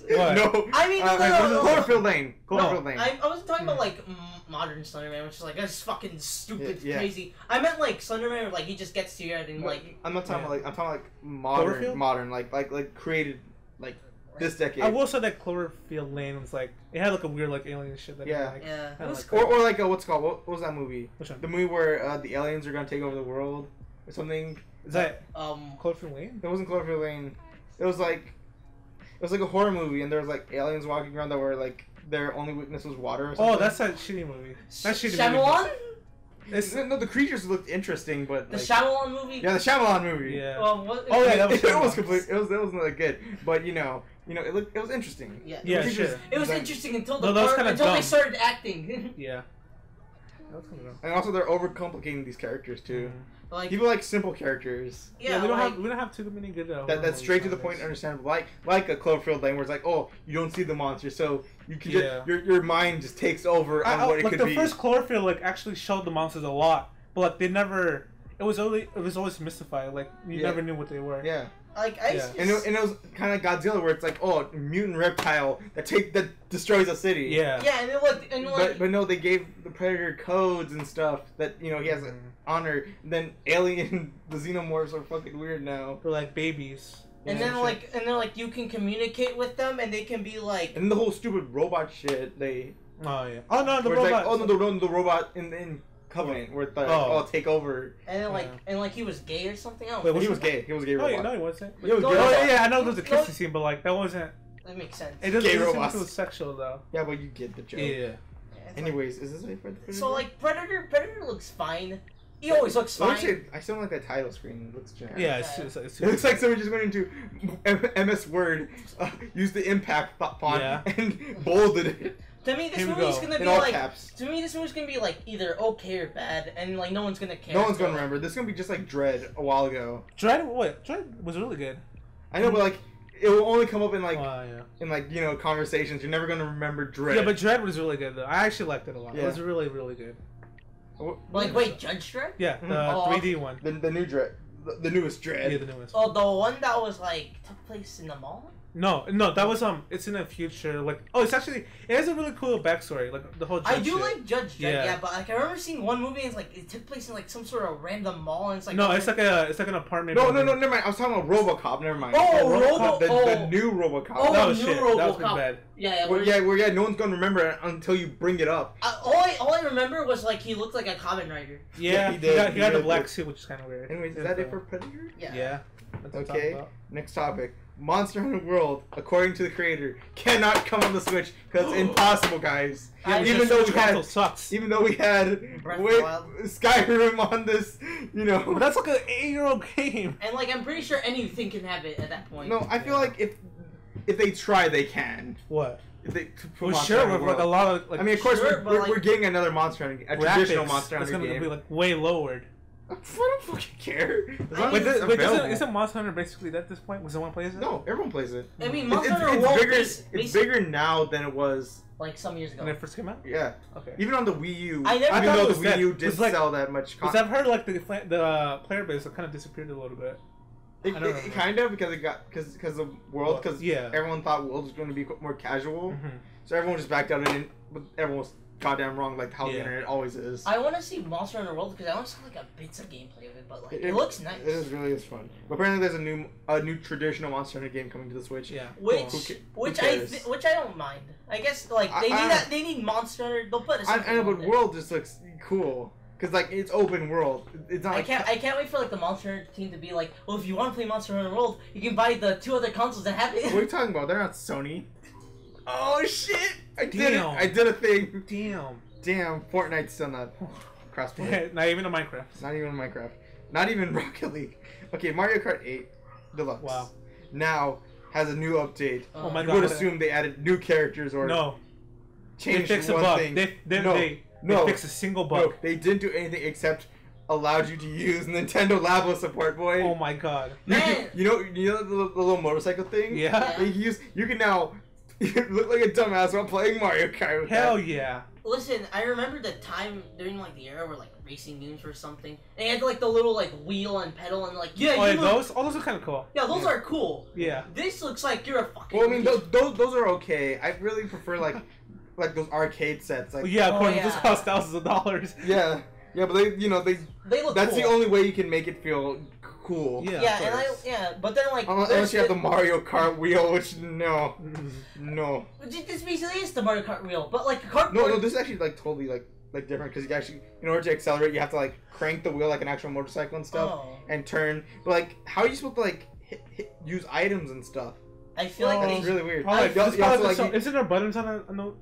What? No. I mean, no, like, no, no, no. Cloverfield Lane. Cloverfield Lane. I was talking about like modern Slenderman, which is like that's fucking stupid, Yeah. crazy. I meant like Slenderman, where, like he just gets to your head and No, like. I'm not talking Yeah. about like I'm talking like Cloverfield? modern like created like this decade. I will say that Cloverfield Lane was like it had like a weird like alien shit that Yeah. like, Yeah, I it was like cool. or like what's it called what was that movie? which one? The movie where the aliens are gonna take over the world or something. Is that Um, Cloverfield Lane? It wasn't Cloverfield Lane. It was like a horror movie, and there was like aliens walking around that were like their only weakness was water. Or something. Oh, that's that shitty movie. That shitty Shyamalan, movie. It's, no. The creatures looked interesting, but the like, Shyamalan movie. yeah, the Shyamalan movie. yeah. What, Oh, yeah, that was it was Shyamalan. complete. It was not good, but it was interesting. Yeah. Yeah, The creatures- sure. It was like- interesting until No, that was kinda until they dumb. started acting. Yeah. That was kind of dumb. And also, they're overcomplicating these characters too. like People like simple characters Yeah, we don't like, have too many good. that's straight to the point, and understandable. Like a Cloverfield Lane, where it's like, oh, you don't see the monster, so you can Yeah. just, your mind just takes over on what it like could the be. first Cloverfield like actually showed the monsters a lot, but like they never. It was always mystified. Like you Yeah. never knew what they were. Yeah. like I Yeah. just, And it was kind of Godzilla, where it's like, oh, mutant reptile that destroys a city. Yeah. yeah, and like But no, they gave the Predator codes and stuff that he has Mhm. honor. Then Alien, the Xenomorphs are fucking weird now. They're like babies. and Yeah. then like you can communicate with them and they can be like And the whole stupid robot shit. Oh yeah. Oh no, the where it's robot. like, oh no, the robot in Covenant, where it's like, Oh. oh, take over. and then like Yeah. and like he was gay or something. I don't Wait, know. He was gay. He was a gay No, robot. no, he wasn't. He was No, gay no, Oh robot. yeah, I know there was a No. kissing scene, but like that wasn't. That makes sense. It doesn't Gay seem robots. it was sexual though. Yeah, but you get the joke. Yeah. Yeah, it's Anyways, is this ready for the like, so like Predator looks fine. He always looks I would fine. say I still don't like that title screen. It looks generic. Yeah, it's It looks like someone just went into MS Word, used the impact font, Yeah. and bolded it To me, this Here we movie's go. gonna in be all like. caps. To me, this movie's gonna be like either okay or bad, and like no one's gonna care. No one's gonna So, remember. This is gonna be just like Dread a while ago. Dread. What? Dread was really good. I know, but like it will only come up in like Yeah. conversations. You're never gonna remember Dread. Yeah, but Dread was really good though. I actually liked it a lot. It Yeah. was really, really good. Like, wait, Judge Dredd? Yeah, the Oh, 3D one. the new Dread, the newest Dread. Yeah, the newest. Oh, the one that was like took place in the mall. No, that was it's in the future. Like, it's actually it has a really cool backstory. Like the whole. I Judge do shit. like Judge Dredd, Yeah. yeah, but like I remember seeing one movie and it's like it took place in like some sort of random mall and it's like No, it's like an apartment. No, building. never mind. I was talking about RoboCop. Never mind. Oh, the new RoboCop. Oh, That was new shit. That was pretty RoboCop. bad. yeah. Where no one's gonna remember it until you bring it up. All I remember was like he looked like a Kamen Rider. Yeah, he did. He got the did. black suit, which is kind of weird. Anyways, is that it for Predator? Yeah. That's what I'm Okay. talking about. Next topic. Monster Hunter World, according to the creator, cannot come on the Switch because it's impossible, guys. Yeah, because even though Switch we had, console sucks. even though we had Breath of the Wild. Skyrim on this, But that's like an 8-year-old game. And like I'm pretty sure anything can have it at that point. No, I feel like if they try, they can. What? If they put Well, Monster sure, Hunter with like a World. lot of like. I mean, of course, Sure, but, we're getting another Monster Hunter, a traditional Monster It's Hunter gonna game. be like way lowered. I don't fucking care. As long Wait, as it's Wait, available. isn't Monster Hunter basically at this point? Was someone plays it? No, everyone plays it. I mean, It's, Monster it's, Hunter it's World bigger. is It's bigger now than it was. like some years When ago. it first came out. Yeah, Okay. even on the Wii U. I never even thought though it the was Wii that. U It didn't was like- sell that much. Because I've heard like the player base kind of disappeared a little bit. I don't know. Kind of because it got because of World because Yeah. everyone thought World was going to be more casual, Mhm. so everyone just backed out and but everyone was goddamn wrong like how the Yeah. internet always is. I want to see Monster Hunter World because I want to see like a bits of gameplay of it, but like it, It- looks nice. It really is fun. But apparently, there's a new traditional Monster Hunter game coming to the Switch. Yeah. Which Who cares? which I don't mind. I guess like they I- need that they need Monster Hunter. They'll put a I know, but World just looks cool because like it's open world. It's not. I Like, can't wait for like the Monster Hunter team to be like, well, if you want to play Monster Hunter World, you can buy the 2 other consoles that have What are you it. talking about? They're not Sony. Oh shit! I did it! Damn. I did a thing. Damn. Damn, Fortnite's still not crossplay. Not even a Minecraft. Not even Minecraft. Not even Rocket League. Okay, Mario Kart 8 Deluxe. Wow. Now has a new update. Oh my You god. would assume they added new characters or No. They changed fixed a one bug. thing. They No. fixed a single No, bug. they didn't do anything except allowed you to use Nintendo Labo support, boy. Oh my god. Man. You know the little motorcycle thing? Yeah. You can now look like a dumbass while playing Mario Kart with Hell that. yeah. Listen, I remember the time during like the era where like racing games were something, and they had like the little like wheel and pedal and like Oh, yeah, you look- those are kind of cool. yeah, those Yeah. are cool. Yeah. This looks like you're a fucking. Well, I mean, those are okay. I really prefer like those arcade sets. Like Well, yeah, of Oh, course, yeah. those cost thousands of dollars. yeah, but they they look. that's cool. the only way you can make it feel cool. Yeah. Yeah, of and course. but then like Unless you have the there's Mario Kart wheel, which no. This basically is the Mario Kart wheel, but like a cart. No, this is actually like totally like different because you actually in order to accelerate you have to like crank the wheel like an actual motorcycle and stuff Oh. and turn. But like, how are you supposed to like use items and stuff? I feel like That's they. really weird. Probably, You also, like, you- isn't there buttons on a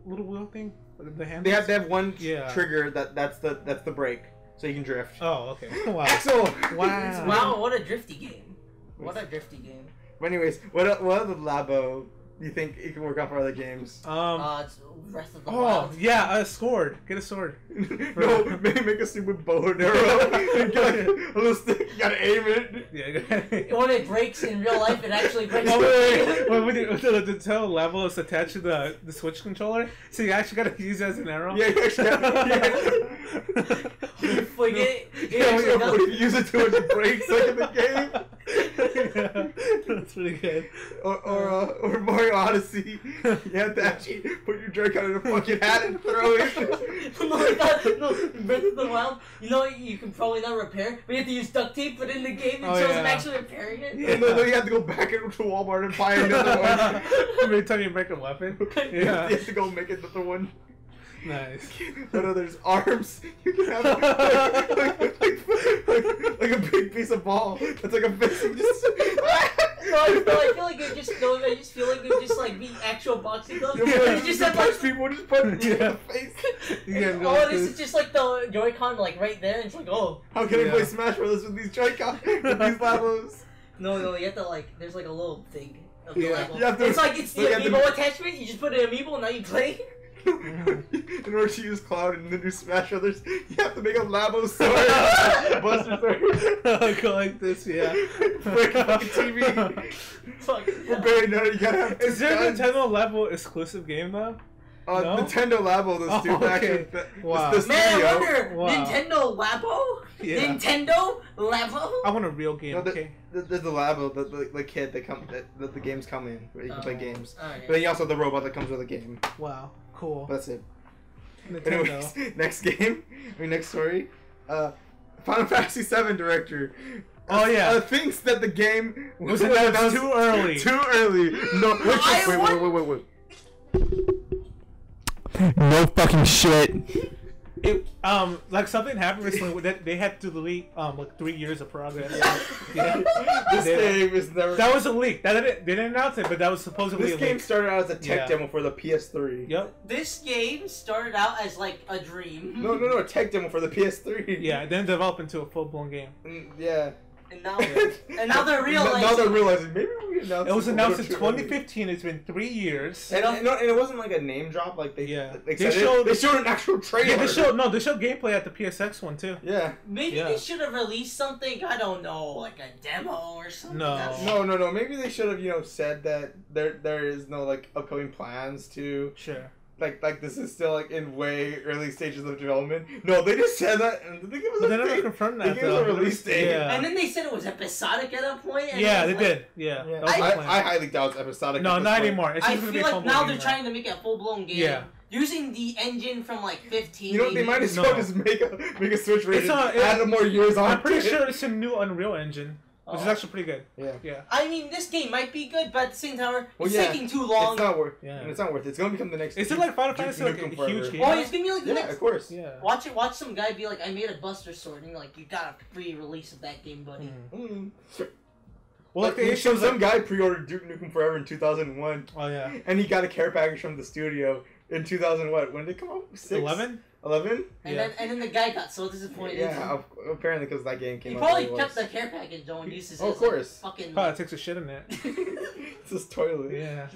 little wheel thing? The hand. they have one Yeah. trigger that's the brake, so you can drift. Oh, okay. Wow. Axel. Wow. Wow, what a drifty game! What a drifty game. But anyways, what other Labo do you think it can work on for other games? It's Breath of the Oh Wild. yeah, a sword. Get a sword. No, maybe make a stupid bow and arrow and get like a little stick. You gotta aim it. Yeah. When it breaks in real life, it actually breaks. No, wait. When the tail level is attached to the Switch controller, so you actually gotta use it as an arrow. Yeah, you actually You flick it. It Yeah, actually yeah, does- but if you use it too much, it breaks like in the game. Yeah, that's pretty good. Or Mario Odyssey, you have to actually put your drink out in a fucking hat and throw it. no, Breath of the Wild. You know you can probably not repair, but you have to use duct tape. But in the game, it Oh, shows yeah. them actually repairing it. And then you have to go back into Walmart and buy another one. Every time you break a weapon. You Yeah. have to go make another one. Nice. But there's arms. You can have like a big piece of ball. That's like a fist. You just No, I feel like it just. No, I just feel like it would just like be actual boxing gloves. You You just have like. punch people. Just punch people in the face. All it is just like the Joy-Con like right there. And it's like How can I play Yeah. Smash Brothers with these Joy-Con, with these Labos? no, you have to like. There's like a little thing. Of Yeah. the level. You have to- It's like it's the you have to- amiibo attachment. You just put an amiibo and now you play. In order to use Cloud in the new Smash Brothers, you have to make a Labo sword. Buster sword. Go like this, yeah. Break fucking TV. Fuck. For Bayonetta, you gotta have Is there a guns. Nintendo level exclusive game though? No? Nintendo Labo, the Oh, studio. okay. Actually, Wow. the Man, I studio. wonder, Wow. Nintendo Labo? Yeah. Nintendo Labo? I want a real game. No, Okay. There's the Labo, the kid that the games come in, where you can play games. Alright. But then you also have the robot that comes with the game. Wow. Cool. That's it. Nintendo. Anyways, next game. Next story. Final Fantasy VII director. Oh, yeah. Thinks that the game was announced too early. Too early. No. Wait. No fucking shit. It like something happened recently that they had to delete like 3 years of progress. Yeah. This game is never. That was a leak. They didn't announce it, but that was supposedly This a game leak. started out as a tech Yeah. demo for the PS3. Yep. This game started out as like a dream. No, a tech demo for the PS3. Yeah. Then developed into a full blown game. Yeah. And now they're realizing. Now they're realizing maybe we announced. It was a announced in little too early. 2015. It's been 3 years. And it wasn't like a name drop. Like they They showed an actual trailer. Yeah, they showed gameplay at the PSX one too. Yeah. Maybe Yeah. they should have released something. I don't know, like a demo or something. No. That's- No. Maybe they should have said that there is no like upcoming plans to Sure. like this is still like in way early stages of development. No, they just said that and they gave us But a they never date. confirmed They that gave us though. a release date. Yeah. And then they said it was episodic at that point. And Yeah, it they was like- did. Yeah. Yeah. That was the plan. I highly doubt it's episodic. No, at this not point. anymore. It's I just gonna be feel a like full-blown now game they're now. trying to make it a full blown game. Yeah. Using the engine from like 15. You know they might as well No. just make a Switch version. It's Add more years on. I'm pretty it. sure it's a new Unreal Engine, which is Oh. actually pretty good. Yeah. Yeah. I mean, this game might be good, but at the same time, Well, it's yeah. taking too long. It's not worth. Yeah. It's not worth it. It's gonna become the next. Is it like Final Fantasy like a Nukem Forever. huge game? Oh, it's gonna be like the Yeah, next. of course. Yeah. Watch some guy be like, I made a Buster Sword, and you're like, you got a free release of that game, buddy. Mm. Mm. Well, Like, like it shows some guy pre-ordered Duke Nukem Forever in 2001, Oh yeah. and he got a care package from the studio in 2000. What? When did it come out? 11. 11? And Yeah. then the guy got so disappointed. Yeah, apparently because that game came He out. probably when it kept was. the care package though and used it Oh, as of course. like, fucking. Probably takes a shit in it. It's his toilet. Yeah.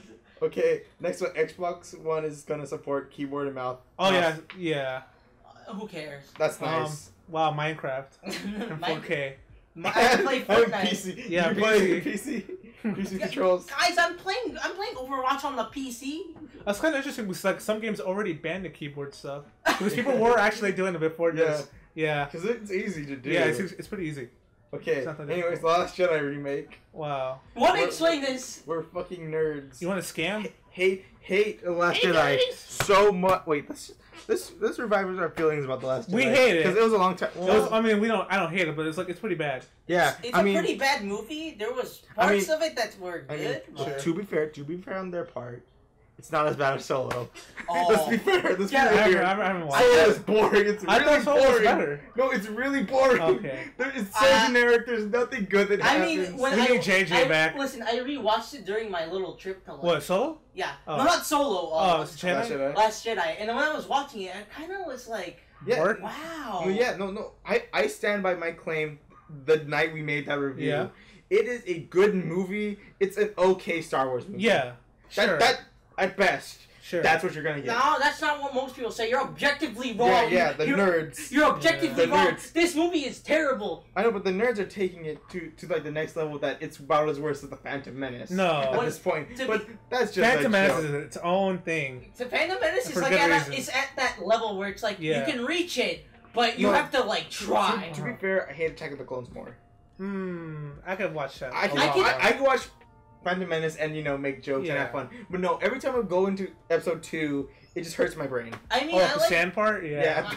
Okay, next one. Xbox One is gonna support keyboard and mouse. Oh mouse. yeah. Who cares? That's nice. Wow, Minecraft in My- 4K. I play I have Fortnite. PC. Yeah, you play PC. PC controls. Guys, I'm playing Overwatch on the PC. That's kind of interesting because like some games already banned the keyboard stuff because people were actually doing it before this. Yeah. Because it's easy to do. Yeah, it's pretty easy. Okay. it's not that Anyways, the Last Jedi remake. Wow. What We're- explain this? We're fucking nerds. You want to scam? hate the Last Hey, Jedi guys. so much. Wait, this revives our feelings about the Last Jedi. We hate it. because it was a long time. It was, I mean, I don't hate it, but it's pretty bad. yeah, It's I a mean, pretty bad movie. There was I parts mean- of it that were I mean, good. but- to be fair on their part, it's not as bad as Solo. Oh. Let's be fair. Let's Yeah, be I fair. haven't watched Solo it. is boring. It's I really thought Solo was boring. better. No, it's really boring. Okay. It's so generic. There's nothing good that I happens. mean, when We I, need JJ back. Listen, I rewatched it during my little trip to like, What, Solo? Yeah, Oh. no, not Solo. Oh, Last it's Jedi? Jedi. Last Jedi, and when I was watching it, I kind of was like, Yeah. Work? wow. No, yeah, no. I stand by my claim. The night we made that review, Yeah. it is a good movie. It's an okay Star Wars movie. Yeah. Sure. That at best, Sure. that's what you're gonna get. No, that's not what most people say. You're objectively wrong. Yeah, the you're, nerds. You're objectively The wrong. nerds. This movie is terrible. I know, but the nerds are taking it to like the next level. That it's about as worse as the Phantom Menace. No. at What- this point, to but be- that's just Phantom like, Menace is its own thing. The Phantom Menace is For like good at reason. it's at that level where it's like Yeah. you can reach it, but you No. have to like try. To be fair, I hate Attack of the Clones more. I could watch that. I a can lot. I can watch Phantom Menace and make jokes and Yeah. have fun. But no, every time I go into episode 2, it just hurts my brain. I mean, Oh, I the like. sand part? Yeah.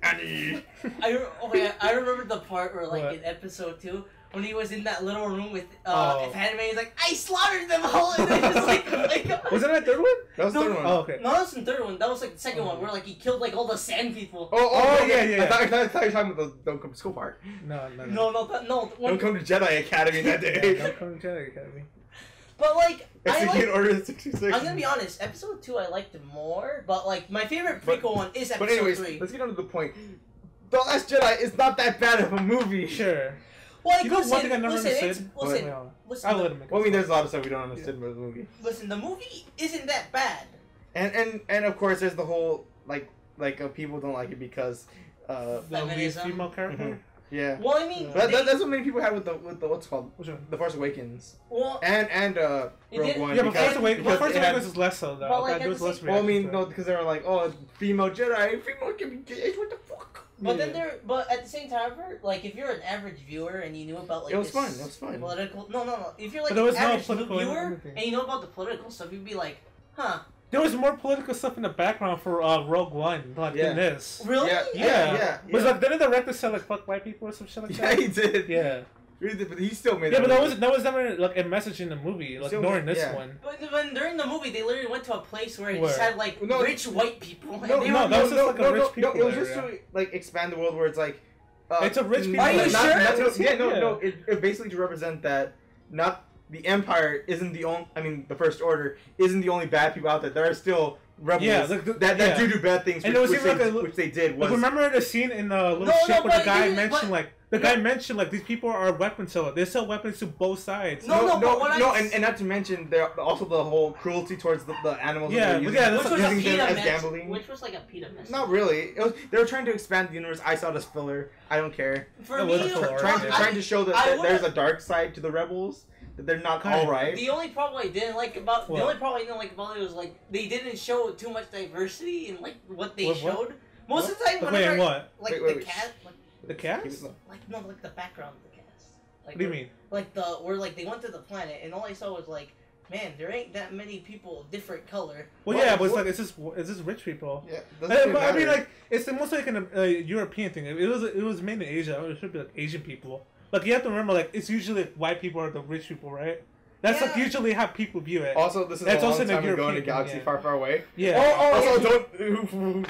Annie. I remember the part where like What? in episode 2 when he was in that little room with Oh. Padme, he's like, I slaughtered them all, and then just like, Was it that third one? That was the third one. Oh, okay. No, that was the third one. That was like the second one where like he killed like all the sand people. Oh, okay. yeah. I thought you were talking about the Don't Come to School part. No. No. Don't come to Jedi Academy that Yeah, day. don't come to Jedi Academy. But like, I Execute like. Order 66. I'm gonna be honest. Episode 2 I liked more, but like my favorite But- prequel one is episode But anyways, 3. let's get on to the point. The Last Jedi is not that bad of a movie. Sure. Well, like, You know one thing I never listen, understood? listen, Well, listen, I'll let him make Well, I mean, it. there's a lot of stuff we don't understand about the movie. listen. The movie isn't that bad. And of course, there's the whole, people don't like it because, The lead Feminism. female character? Yeah. Well, I mean, That's what many people had with the what's it called Which one? The Force Awakens well, and Rogue did- One. Yeah, but because- Force Awakens because it had- is less so though. But, like, There at was the less same- Well, I mean, reaction to no, it. because they were like, oh, female Jedi, female can be gay. What the fuck? but then Yeah. there, but at the same time, like if you're an average viewer and you knew about like It was this fun. It was fun. political, no, if you're like But there an was no average political viewer anything. and you know about the political stuff, you'd be like, huh, There was more political stuff in the background for Rogue One like Yeah. than this. really? Yeah. Was like didn't the director say like fuck white people or some shit like Yeah, that? he did. Yeah. He did, but he still made. Yeah, but movie. that was never like a message in the movie, like Still- during this yeah. one. But when during the movie, they literally went to a place where it just Where? had like No, rich white people. And No, they no, were that was just like a rich no, people it was just area. to like expand the world where it's like. It's a rich people Are you not- sure? not- yeah, Yeah. no. It basically to represent that not the Empire isn't the only. I mean, the First Order isn't the only bad people out there. There are still rebels Yeah, like that yeah. do bad things, And which, it was which, even they, like a- which they did. Was Like, remember the scene in the little No, ship no, where but the guy you- mentioned but- like the guy mentioned like these people are weapon sellers. They sell weapons to both sides. No, but what I- and not to mention there also the whole cruelty towards the animals. Yeah, that they're yeah, using, that's which was a using them PETA as message. gambling. Which was like a PETA message. Not really. It was, they were trying to expand the universe. I saw it as filler. I don't care. For It me, was a it filler, was- right? Trying to show that, I that there's would've- a dark side to the rebels. That they're not Kind of. all right. The only problem I didn't like about What? the only problem I didn't like about it was like they didn't show too much diversity in like what they What? showed. Most of the time, Wait, whenever what? like Wait, the wait. cat, like, The cast? like the background of the cast. Like, What do you mean? Like the where like they went to the planet and all I saw was like, man, there ain't that many people of different color. Well, What? yeah, but it's What? like it's just rich people. Yeah, But doesn't I mean, matter. like it's mostly like an European thing. It was made in Asia. It should be like Asian people. Like you have to remember, like it's usually like, white people are the rich people, right? That's like Yeah. usually how people view it. Also, this is That's a long also in the time ago in a European- galaxy yeah. far, far away. Yeah. Also, don't who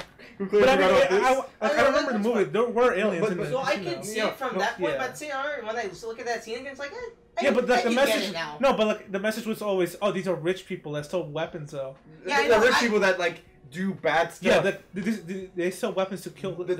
clearly But I mean, forgot about this. I remember the that's movie. fine. There were aliens but- in but- the So I you know. can see Yeah, it from no, that point, yeah. but see, when I look at that scene again, it's like, Yeah, but I the can message. get it now. No, but like the message was always, oh, these are rich people that sell weapons, though. Yeah, I the know, rich I- people that like do bad Yeah, stuff. they sell weapons to kill. They're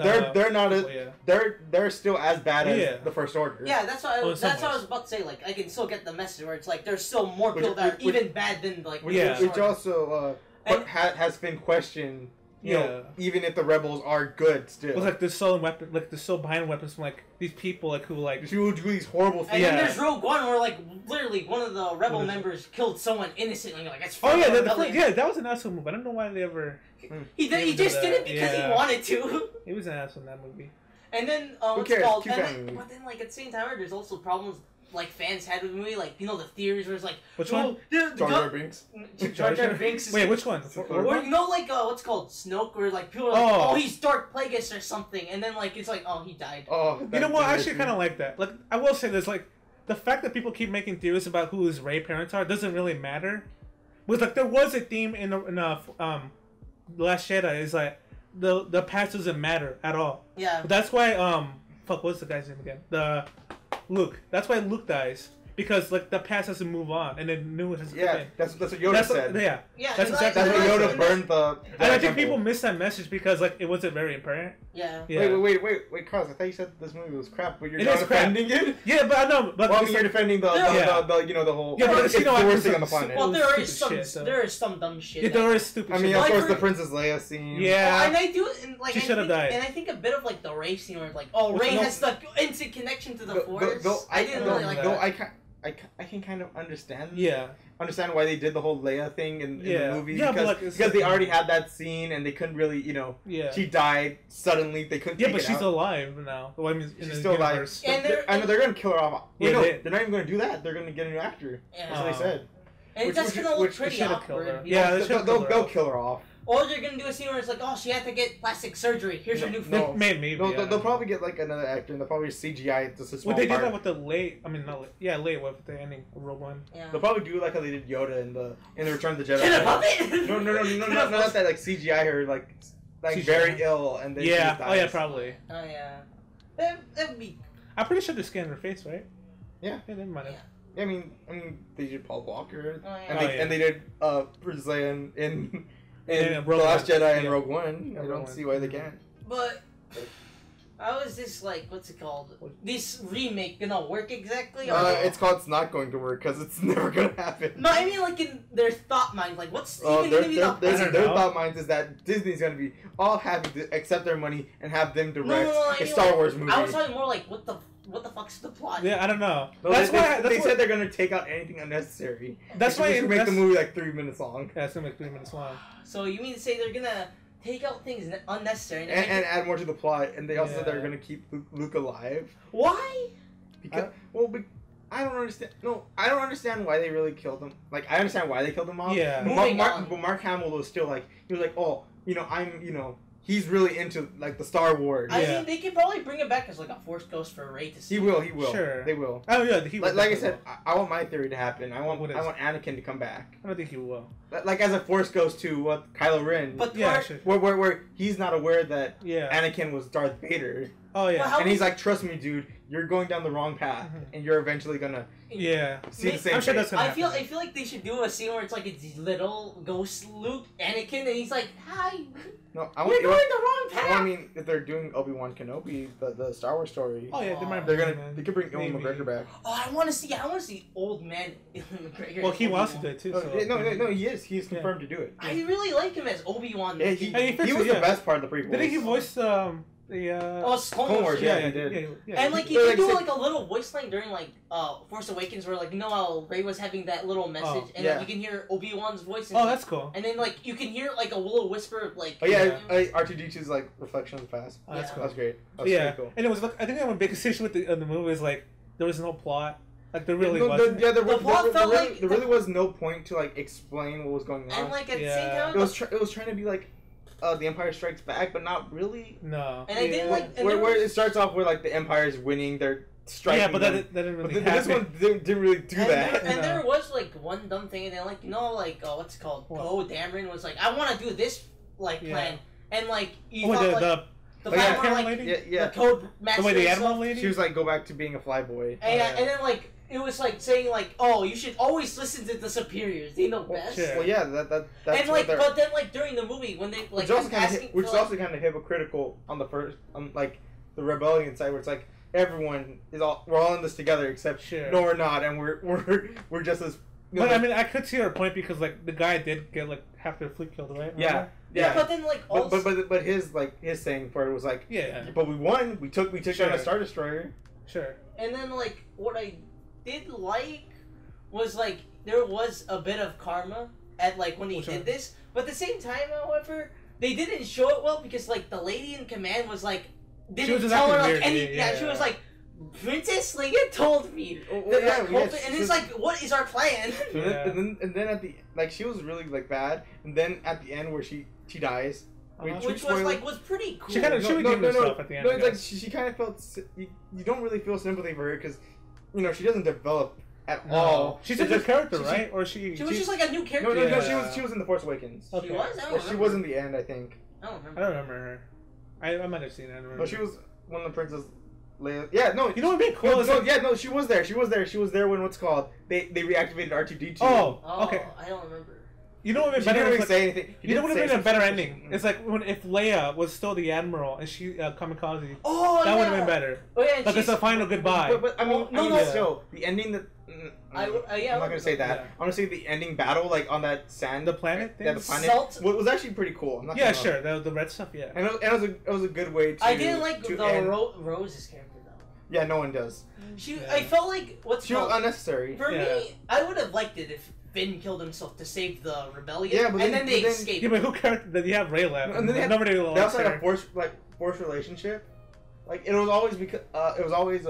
not people, as yeah. they're still as bad as Yeah. the First Order. Yeah, that's what Oh, in some that's what I ways. was about to say. Like, I can still get the message where it's like there's still more Which- people that are which- even bad than like. Which, Yeah. which also And- has been questioned. You know, Yeah. even if the rebels are good still. It was like they're selling weapons, like they're still buying weapons from like these people, like who like. These people do these horrible And things. then Yeah. there's Rogue One where like literally one of the rebel What is it? members killed someone innocent, and you're like, that's Oh yeah, fucking the rebellion. yeah, that was an asshole move. I don't know why they ever. He He just did did it that, because yeah. he wanted to. He was an asshole in that movie. And then Who what's cares? called? Keep And that then, movie. but then like at the same time, there's also problems like fans had with the movie, like you know the theories where it's like, Which oh, one? the Jar Jar Binks. Jar Jar Binks. Is Wait, which one? Or you know, like what's called Snoke, where like people are like, Oh. oh, he's Darth Plagueis or something, and then like it's like, oh, he died. Oh, You know what? I actually kind of like that. Like, I will say this: like, the fact that people keep making theories about who his Rey parents are doesn't really matter. Because like, there was a theme in Last Jedi is like the past doesn't matter at all. Yeah. But that's why fuck, what's the guy's name again? The Luke. That's why Luke dies. Because like the past has to move on, and then new has to come Yeah, in. that's what Yoda That's said. yeah. Yeah. That's and, exactly That's what what Yoda Yoda burned the. And I think temple. people miss that message because like it wasn't very apparent. Yeah. Yeah. Wait, Carlos, I thought you said this movie was crap, but you're It not is crap. defending it? Yeah, but I know. But Well, I it's mean, you're like- defending the Yeah. the whole. Yeah, but it's you know, the I worst think thing on the it's planet. Well, there is Stupid some shit, so. there is some dumb shit. yeah, that- there is stupid. I mean, shit. of Like course, for- the Princess Leia scene. Yeah. and I do, and like She I should have think, died. and I think a bit of like the Rey scene where it's like, oh, Which Rey no- has the instant connection to the Force. Though I didn't really like though that. I can kind of understand. Yeah. Understand why they did the whole Leia thing in Yeah. the movie. Yeah, but, because, like, it's because they like- already had that scene and they couldn't really, Yeah. she died suddenly. They couldn't. Yeah, take but it she's out. alive now. Well, I mean, in She's the still alive. universe. And I know they're gonna kill her off. Yeah, Wait, no, they- they're not even gonna do that. They're gonna get a new actor. Yeah. That's what they said. And which- that's which- gonna look which- pretty should've killed her. awkward. you Yeah, know? they should've killed her They'll off. kill her off. Or they're gonna do a scene where it's like, oh, she had to get plastic surgery. Here's her new face. No. Maybe. No, yeah. they'll probably get like another actor and they'll probably CGI just a small Well, they part. did that with the late. I mean, not late. Yeah, late with the ending of Rogue One. Yeah. They'll probably do like how they did Yoda in the Return of the Jedi. Get a puppet. No, not that like CGI her like CGI. very ill and then she Yeah. just Oh yeah, dies. probably. Oh yeah. That would be. I'm pretty sure they scanned her face, right? Yeah. Yeah, they might have. Yeah. I mean they did Paul Walker Oh, yeah. and Oh, they yeah. and they did Princess Leia in Yeah, The Rogue Last One. Jedi and Yeah. Rogue One. Yeah, I Rogue don't One. see why they can't. But How is this like? What's it called? This remake gonna work exactly? It's not going to work because it's never gonna happen. No, I mean like in their thought mind. Like, what's Oh, even gonna be the? their thought minds is that Disney's gonna be all happy to accept their money and have them direct I a mean, Star like, Wars movie. I was talking more like what the fuck's the plot? Yeah, I don't know. No, That's they, why. they said they're gonna take out anything unnecessary. That's why they should make the that's- movie like 3 minutes long Yeah, it's gonna make 3 minutes long. So you mean to say they're gonna take out things unnecessary and add more to the plot, and they also said they're Yeah. gonna keep Luke alive why? because I don't understand. No, I don't understand why they really killed him. Like, I understand why they killed him off. Yeah. But Moving on. But Mark Hamill was still like, he was like, oh, he's really into like the Star Wars. I Yeah. mean, they could probably bring it back as like a Force Ghost for Rey to see. He will. Sure. They will. Oh yeah, he will. Like I said, I want my theory to happen. I want What is? Anakin to come back. I don't think he will. Like as a Force Ghost to Kylo Ren. But Yeah, part- sure. Where he's not aware that Yeah. Anakin was Darth Vader, Oh yeah. Well, how- and he's like, "Trust me, dude, you're going down the wrong path, Mhm. and you're eventually gonna Yeah. see the same." I'm sure fate." that's gonna I happen. feel like they should do a scene where it's like it's little ghost Luke, Anakin, and he's like, "Hi, No, I you're want. going the wrong path." I mean, if they're doing Obi-Wan Kenobi, the Star Wars story, Oh yeah, they might. they Maybe. could bring Ewan McGregor back. Oh, I want to see old man Ewan McGregor. Well, he as wants to Obi-Wan. do it too. No, So. no, he is. He is confirmed to do it. I really like him as Obi-Wan. Yeah, Hey, he fits he was it, yeah. the best part of the prequel. Didn't he voice the? Oh, it's Clone Clone Wars. Wars, yeah, he did. Yeah. And like he Yeah, did like, do say- like a little voice line during like Force Awakens where like how Rey was having that little message and yeah. like, you can hear Obi-Wan's voice. And, Oh, that's cool. and then like you can hear like a little whisper of like. Oh yeah, R2D2's like reflection on the past. Oh, that's Yeah. cool. That's great. That's Yeah, pretty cool. and it was. I think my biggest issue with the movie is like there was no plot. Like there really No, wasn't. there plot felt like there really was no point to like explain what was going on. And like at the Yeah. same time, it was trying to be like The Empire Strikes Back, but not really. No. and I didn't like. And Where there was- it starts off where like the Empire is winning, they're striking. Yeah, but that them. didn't But really this happen. one didn't really do and that. There, and No. there was like one dumb thing, and then like like what's it called? What? Poe Dameron was like, I want to do this like Yeah. plan, and like you Oh, thought like the the Oh, yeah. plan where, like lady? Yeah. the code master. The way the and animal stuff. lady. She was like, go back to being a flyboy. And, yeah. and then like it was like saying like, oh, you should always listen to the superiors. They know best. sure. Well, yeah, that's And what like, they're. but then like during the movie when they like Which also kind asking of which for, is like, also kind of hypocritical on the first, like the rebellion side, where it's like everyone is we're all in this together except Sure. no, we're not, and we're just as. But I mean, I could see her point because like the guy did get like half their fleet killed, right? yeah, Remember? yeah. But then like also, But his saying for it was like, Yeah. but we won. We took down Sure. a Star Destroyer. Sure. and then like what I did like was like there was a bit of karma at like when he Which did one? this, but at the same time, however, they didn't show it well because like the lady in command was like didn't was just tell her acting like weird, any. yeah. She was like, Princess Leia told me. Oh, that, yeah, like, yeah, hope- and it's like, what is our plan? So Yeah. and then at the she was really like bad, and then at the end where she dies. Wait, Uh-huh. true Which was spoiler? like was pretty cool. She kinda- she redeemed herself at the end, No, I it's like guess. she kind of felt you don't really feel sympathy for her because she doesn't develop at No. all. She's It's a good just- character, she- right? Or she? She was just like a new character. No, Yeah. she was in the Force Awakens. Okay. She was. I don't Or remember. she was in the end, I think. I don't I remember. don't remember her. I might have seen it. I don't remember. No, she was one of the Princess Leia. Yeah, no. You know what would be cool? No, is no, like- yeah, no, she was there. She was there when what's called they reactivated R2D2. Oh, Oh, okay. I don't remember. You know what would She be better? didn't really is, like, say anything. you know what would didn't have been a say better something. ending? It's like if Leia was still the admiral and she kamikaze. Oh, That yeah. would have been better. Oh yeah, and Like it's she's- a final goodbye. But I mean, No, I mean, no. still the ending that. yeah, I'm not gonna say that. Yeah. I'm gonna say the ending battle, like on that sand. The planet thing? Yeah, the planet. Salt- Was actually pretty cool. I'm not Yeah, gonna lie. sure. The red stuff, yeah. And it was a good way to. I didn't like to the end. Rose's character though. Yeah, no one does. She, Yeah. I felt like what's She was called, unnecessary. for Yeah. me. I would have liked it if Finn killed himself to save the rebellion. Yeah, but and then- then they but then- escaped. Yeah, but who cares that you have Ray left? And then they had- Nobody They likes also had a her. forced relationship. Like it was always because it was always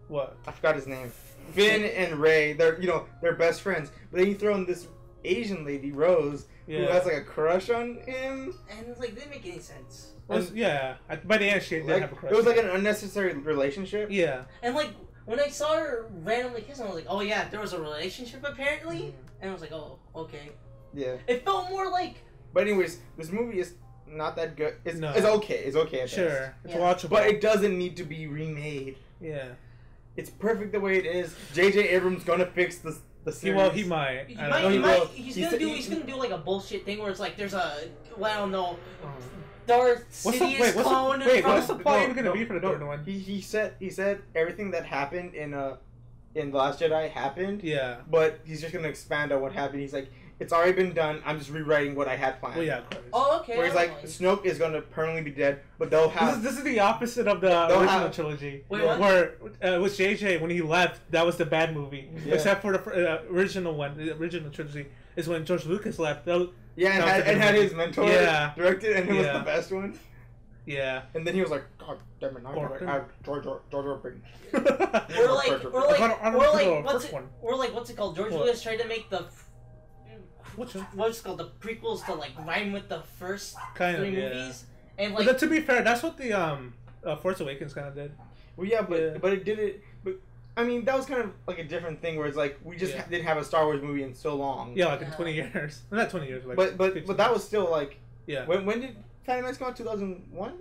What? I forgot his name. Finn and Ray, they're best friends. But then you throw in this Asian lady, Rose, who Yeah. has like a crush on him. and it's like didn't make any sense. Yeah. By the end, she did Like, have a crush. it was like an unnecessary relationship. Yeah. And like when I saw her randomly kissing, I was like, oh yeah, there was a relationship apparently. And I was like, oh okay. Yeah. It felt more like But anyways, this movie is not that good. It's, No. it's okay. It's okay. At best. Sure. It's Yeah. watchable. But it doesn't need to be remade. Yeah. It's perfect the way it is. J.J. Abrams gonna fix the series. Well, he might. he I don't might, know. he will. he's He gonna said- do he's gonna do like a bullshit thing where it's like there's a well I don't know. Darth What's the Sidious clone. what's the from... plot even gonna be for the no, third one? He said everything that happened in The Last Jedi happened. Yeah. But he's just gonna expand on what happened. He's like, it's already been done. I'm just rewriting what I had planned. Well, yeah, of course. Oh, okay. Where he's like, Snoke is gonna permanently be dead, but they'll have. This is the opposite of the They'll original have- trilogy. Wait, what? Where with JJ, when he left, that was the bad movie. Yeah. Except for the original one, the original trilogy, is when George Lucas left. That was, Yeah, and that was had, the good and had movie. his mentor Yeah. directed, and it was Yeah. the best one. Yeah. And then he was like, God damn it, Or- George Orpin. We're like, we're like, I don't we're know like, the what's first it? one. We're like, what's it called? George What? Lucas tried to make the Which one? what's it called the prequels to like rhyme with the first Kind of, three yeah. movies, and But like, to be fair, that's what the Force Awakens kind of did. Well, yeah, but Yeah. but it did it. But I mean, that was kind of like a different thing where it's like we just Yeah. didn't have a Star Wars movie in so long. Yeah, like in Yeah. 20 years. Not 20 years, like But 15 that years. was still like Yeah. when did Phantom Menace come out? 2001.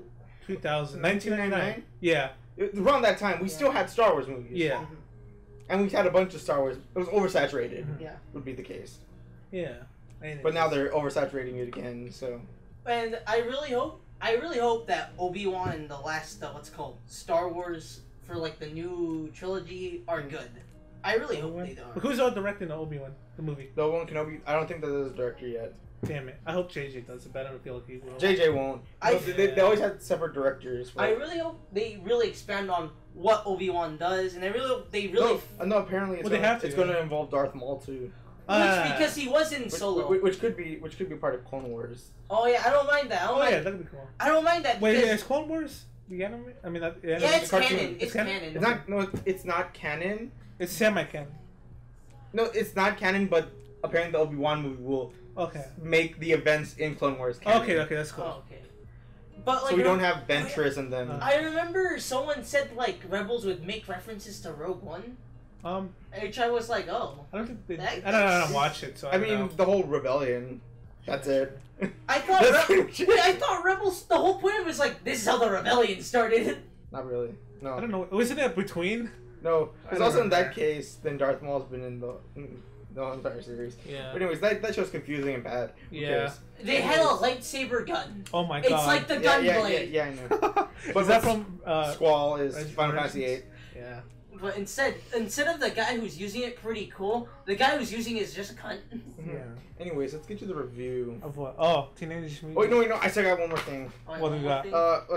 2000. 1999. Yeah. Around that time, we Yeah. still had Star Wars movies. Yeah. And we had a bunch of Star Wars. It was oversaturated. Mhm. Yeah. Would be the case. Yeah. And But now they're oversaturating it again. So and I really hope that Obi-Wan and the last what's it called Star Wars for like the new trilogy are good. I really hope they But are. who's all directing the Obi-Wan, the movie? the Obi-Wan Kenobi. I don't think that there's a director yet. Damn it. I hope JJ does it better. I feel like he will. JJ won't. I- They always had separate directors. For I really hope they really expand on what Obi-Wan does, and they really no. Apparently, it's Well, they have to, it's yeah. going to involve Darth Maul too. because he was in Which, Solo. which could be part of Clone Wars. Oh yeah, I don't mind that. I don't Oh, mind. yeah, that'd be cool. I don't mind that. Wait, because- is Clone Wars the anime? I mean, not the anime. yeah, it's the cartoon. canon. It's It's canon? canon. It's not. No, it's not canon. It's semi-canon. No, it's not canon. But apparently, the Obi-Wan movie will Okay. make the events in Clone Wars canon. Okay, that's cool. Oh, okay. But like, So we don't have Ventress and then. Uh, I remember someone said like Rebels would make references to Rogue One, Um, which I was like, oh. I don't think they. That- I don't know how to watch it, so I, I don't mean, know. the whole rebellion. That's it. I thought That's pretty much Wait, I it. thought Rebels. The whole point was like this is how the rebellion started. Not really. No. I don't know. Wasn't it between? No. I Because don't also in that remember. case, then Darth Maul's been in the whole entire series. Yeah. But anyways, that show's confusing and bad. Who Yeah. cares? They had a lightsaber gun. Oh my It's god. like the Yeah, gun yeah, blade. yeah, I know. Is that from? Squall is Origins? Final Fantasy VIII. Yeah. But instead of the guy who's using it pretty cool, the guy who's using it is just a cunt. Yeah. Anyways, let's get to the review. Of what? Oh, Teenage Mutant. Wait, no, I still got one more thing. What do we got?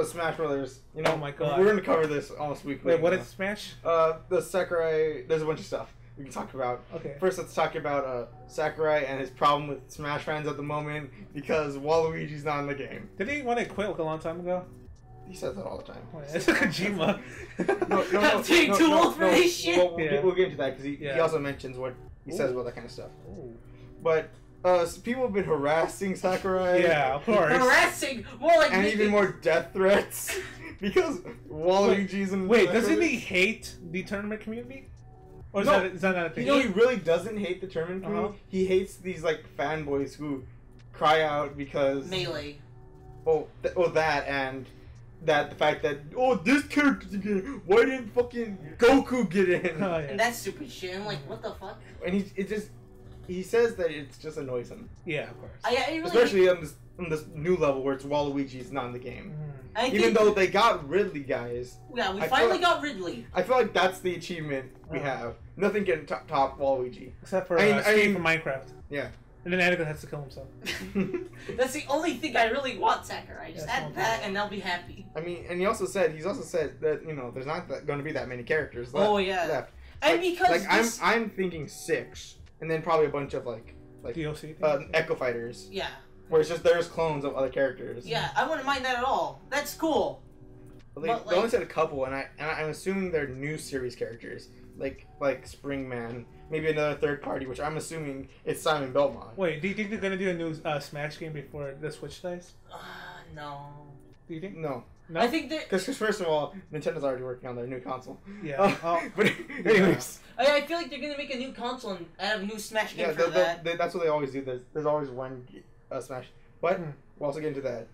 Smash Brothers. You know, Oh my God. We're gonna cover this almost weekly. Wait, what now. is Smash? The Sakurai? There's a bunch of stuff we can talk about. Okay. First, let's talk about Sakurai and his problem with Smash fans at the moment because Waluigi's not in the game. Did he want to quit like a long time ago? He says that all the time. Oh, yeah. It's Kojima. I'm taking too old for this shit. We'll get into that because he Yeah. also mentions what he says Ooh. about that kind of stuff. Ooh. But people have been harassing Sakurai. Yeah, of course. Harassing, more like And making- even more death threats because Waluigi's in. Wait, Smash doesn't Brothers. he hate the tournament community? Or is, No. that not a You thing? know, he really doesn't hate the tournament community. Uh-huh. He hates these like fanboys who cry out because melee. that and that the fact that this character's in it. Why didn't fucking Goku get in? Oh, And yeah. that's stupid shit. I'm like, what the fuck? And he says that it just annoys him, Yeah, of course. I really, especially on this new level where it's Waluigi's not in the game. Mm. I Even think, though they got Ridley, guys, yeah, we I feel finally like- got Ridley. I feel like that's the achievement we Oh. have. Nothing can top Waluigi. Except for I Steve mean- from Minecraft. Yeah. And then Anakin has to kill himself. That's the only thing I really want, Sakurai. Just Yeah, add small that, thing. and I'll be happy. I mean, and he's also said that there's not going to be that many characters left. Oh yeah, left. and Like- because like this, I'm thinking 6, and then probably a bunch of like DLC. Echo Fighters, yeah, where it's just there's clones of other characters. yeah, I wouldn't mind that at all. That's cool. But But, they only like- said a couple, and I'm assuming they're new series characters, like Springman, maybe another third party, which I'm assuming is Simon Belmont. Wait, do you think they're gonna do a new Smash game before the Switch dies? No, Do you think? No, No. I think that because first of all, Nintendo's already working on their new console. Yeah. Oh. But anyways, I feel like they're gonna make a new console and add a new Smash game yeah, for that. that's what they always do. There's always one Smash, but Hmm. we'll also get into that.